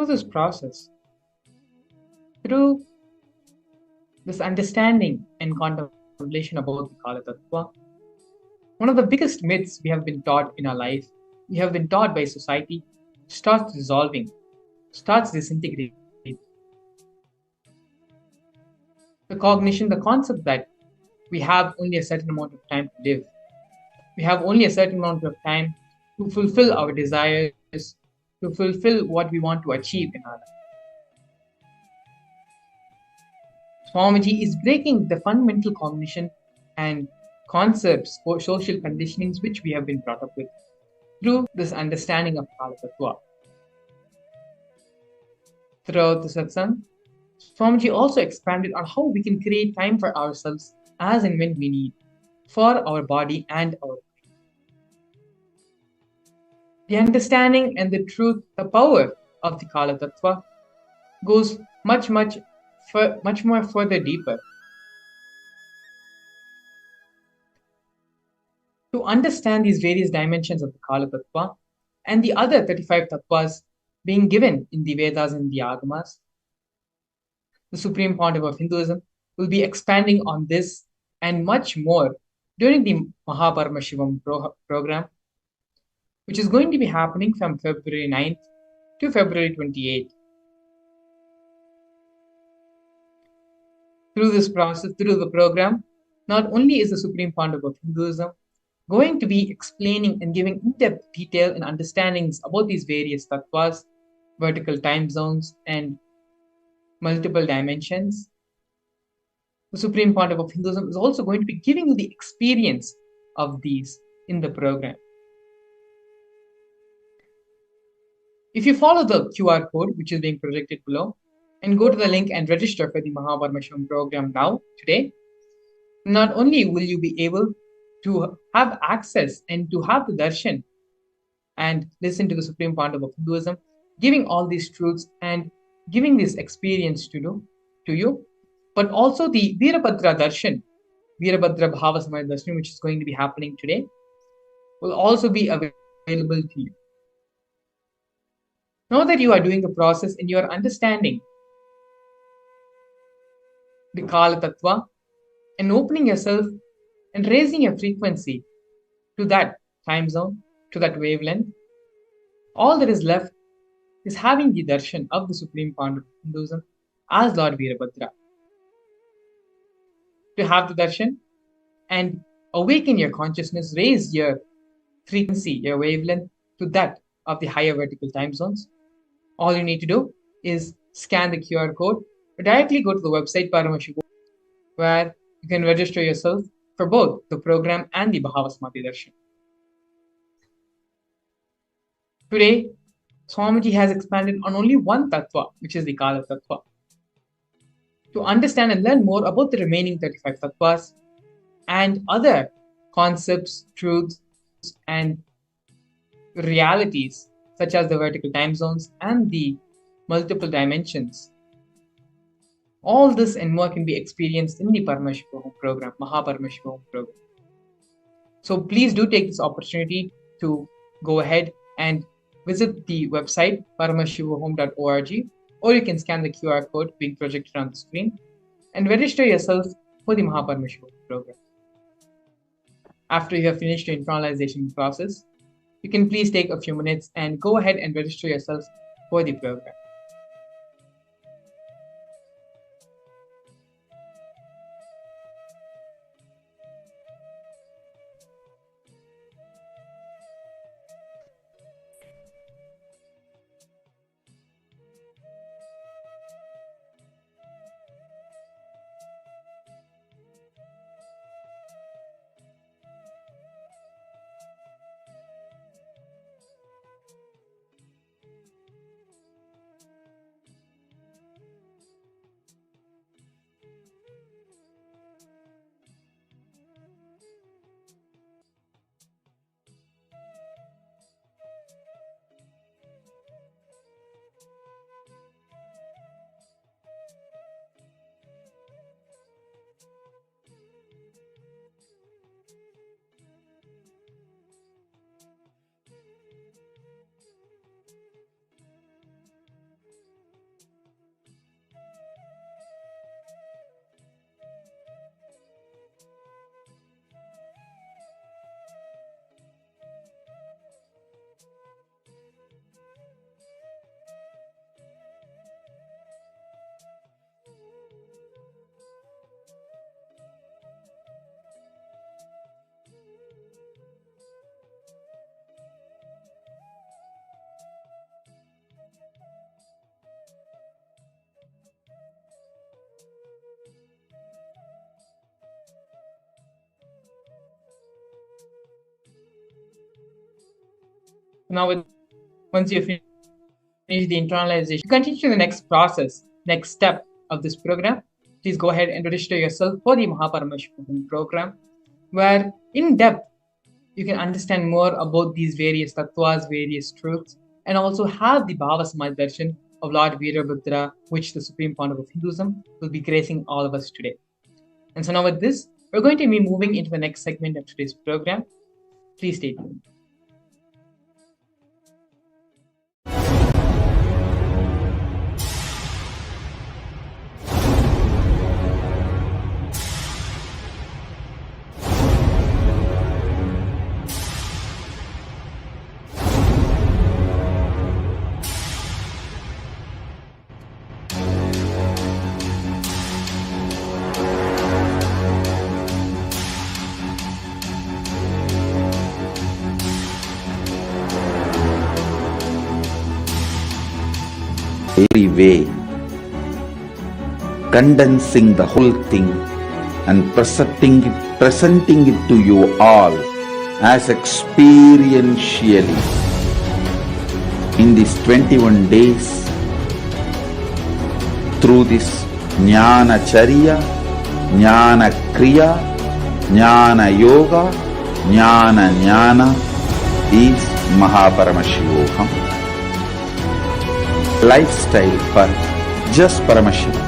this process, through this understanding and contemplation about the Kala Tattva, one of the biggest myths we have been taught in our life, we have been taught by society, starts dissolving, starts disintegrating. The cognition, the concept that we have only a certain amount of time to live. We have only a certain amount of time to fulfill our desires, to fulfill what we want to achieve in our life. Swamiji is breaking the fundamental cognition and concepts or social conditionings which we have been brought up with through this understanding of Kala Tattva. Throughout the satsang, Swamiji also expanded on how we can create time for ourselves as and when we need, for our body and our mind. The understanding and the truth, the power of the Kala Tattva goes much more further deeper. To understand these various dimensions of the Kala Tattva and the other 35 Tattvas being given in the Vedas and the Agamas, the Supreme Pontiff of Hinduism will be expanding on this and much more during the Paramashivam program, which is going to be happening from February 9th to February 28th. Through this process, through the program, not only is the Supreme Pontiff of Hinduism going to be explaining and giving in-depth detail and understandings about these various tattvas, vertical time zones, and multiple dimensions, the Supreme Pontiff of Hinduism is also going to be giving you the experience of these in the program. If you follow the QR code, which is being projected below, and go to the link and register for the Paramashivam program now, today, not only will you be able to have access and to have the darshan and listen to the Supreme Pontiff of Hinduism, giving all these truths and giving this experience to you, but also the Virabhadra Darshan, Virabhadra Bhava Samadhi Darshan, which is going to be happening today, will also be available to you. Now that you are doing the process and you are understanding the Kala Tattva and opening yourself and raising your frequency to that time zone, to that wavelength, all that is left is having the darshan of the Supreme Pontiff of Hinduism as Lord Virabhadra. To have the darshan and awaken your consciousness, raise your frequency, your wavelength to that of the higher vertical time zones, all you need to do is scan the QR code or directly go to the website Paramashivam, where you can register yourself for both the program and the Bhava Samadhi Darshan. Today, Swamiji has expanded on only one tattva, which is the Kala Tattva. To understand and learn more about the remaining 35 tattvas and other concepts, truths, and realities, such as the vertical time zones and the multiple dimensions, all this and more can be experienced in the Paramashivam program, Paramashivam program. So please do take this opportunity to go ahead and visit the website paramashivahome.org, or you can scan the QR code being projected on the screen and register yourself for the Paramashivam program. After you have finished your internalization process, you can please take a few minutes and go ahead and register yourself for the program. Now, once you finish the internalization, continue to the next process, next step of this program. Please go ahead and register yourself for the Paramashivam program, where in depth you can understand more about these various tattvas, various truths, and also have the Bhava Samadhi Darshan of Lord Virabhadra, which the Supreme Founder of Hinduism will be gracing all of us today. And so now with this, we're going to be moving into the next segment of today's program. Please stay tuned.
Every way, condensing the whole thing and presenting it to you all as experientially in these 21 days through this Jnana Charya, Jnana Kriya, Jnana Yoga, Jnana is Paramashivam. Lifestyle for just Paramashivam.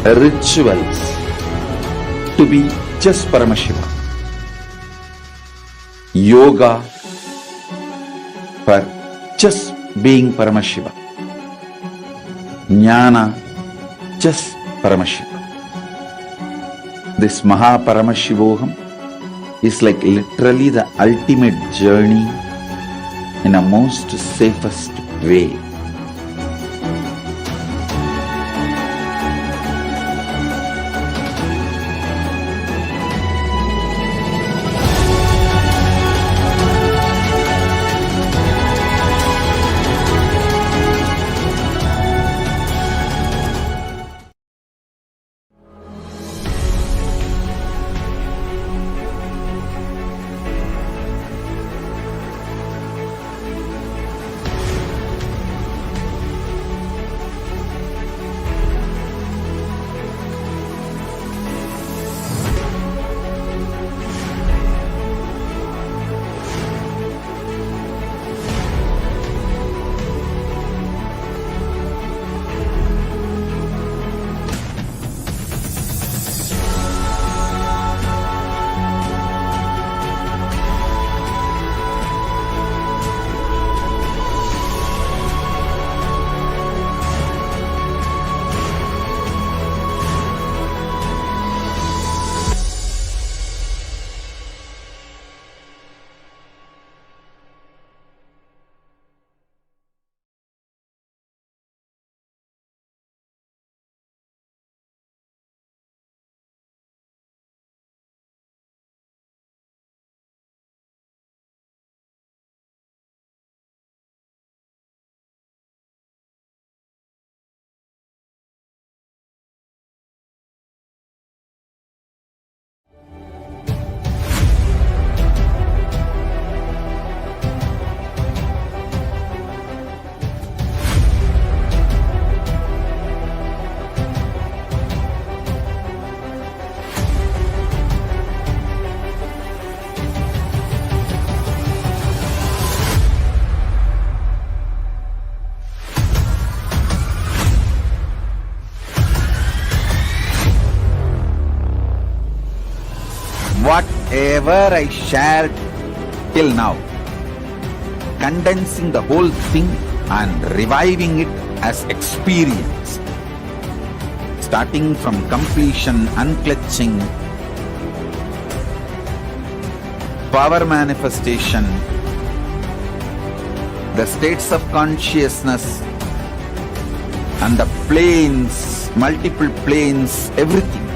Rituals to be just Paramashivam. Yoga for just being Paramashivam. Jnana just Paramashivam. This Paramashivam is like literally the ultimate journey in a most safest way. Whatever I shared till now, condensing the whole thing and reviving it as experience, starting from completion, unclutching, power manifestation, the states of consciousness and the planes, multiple planes, everything.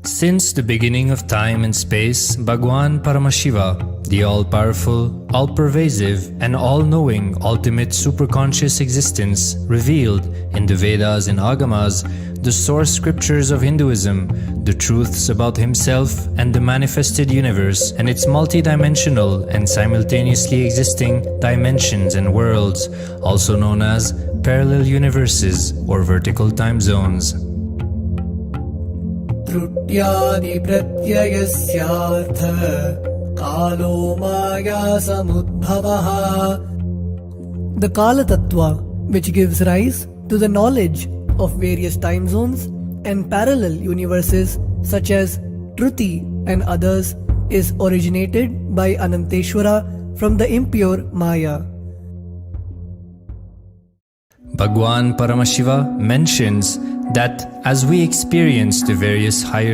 Since the beginning of time and space, Bhagwan Paramashiva, the all-powerful, all-pervasive, and all-knowing ultimate superconscious existence, revealed in the Vedas and Agamas, the source scriptures of Hinduism, the truths about himself and the manifested universe and its multidimensional and simultaneously existing dimensions and worlds, also known as parallel universes or vertical time zones.
त्रुट्यादिप्रत्ययस्यार्थ कालो माया samudbhavah. The Kala Tattva, which gives rise to the knowledge of various time zones and parallel universes such as Truti and others, is originated by Ananteshwara from the impure Maya.
Bhagwan Paramashiva mentions that as we experience the various higher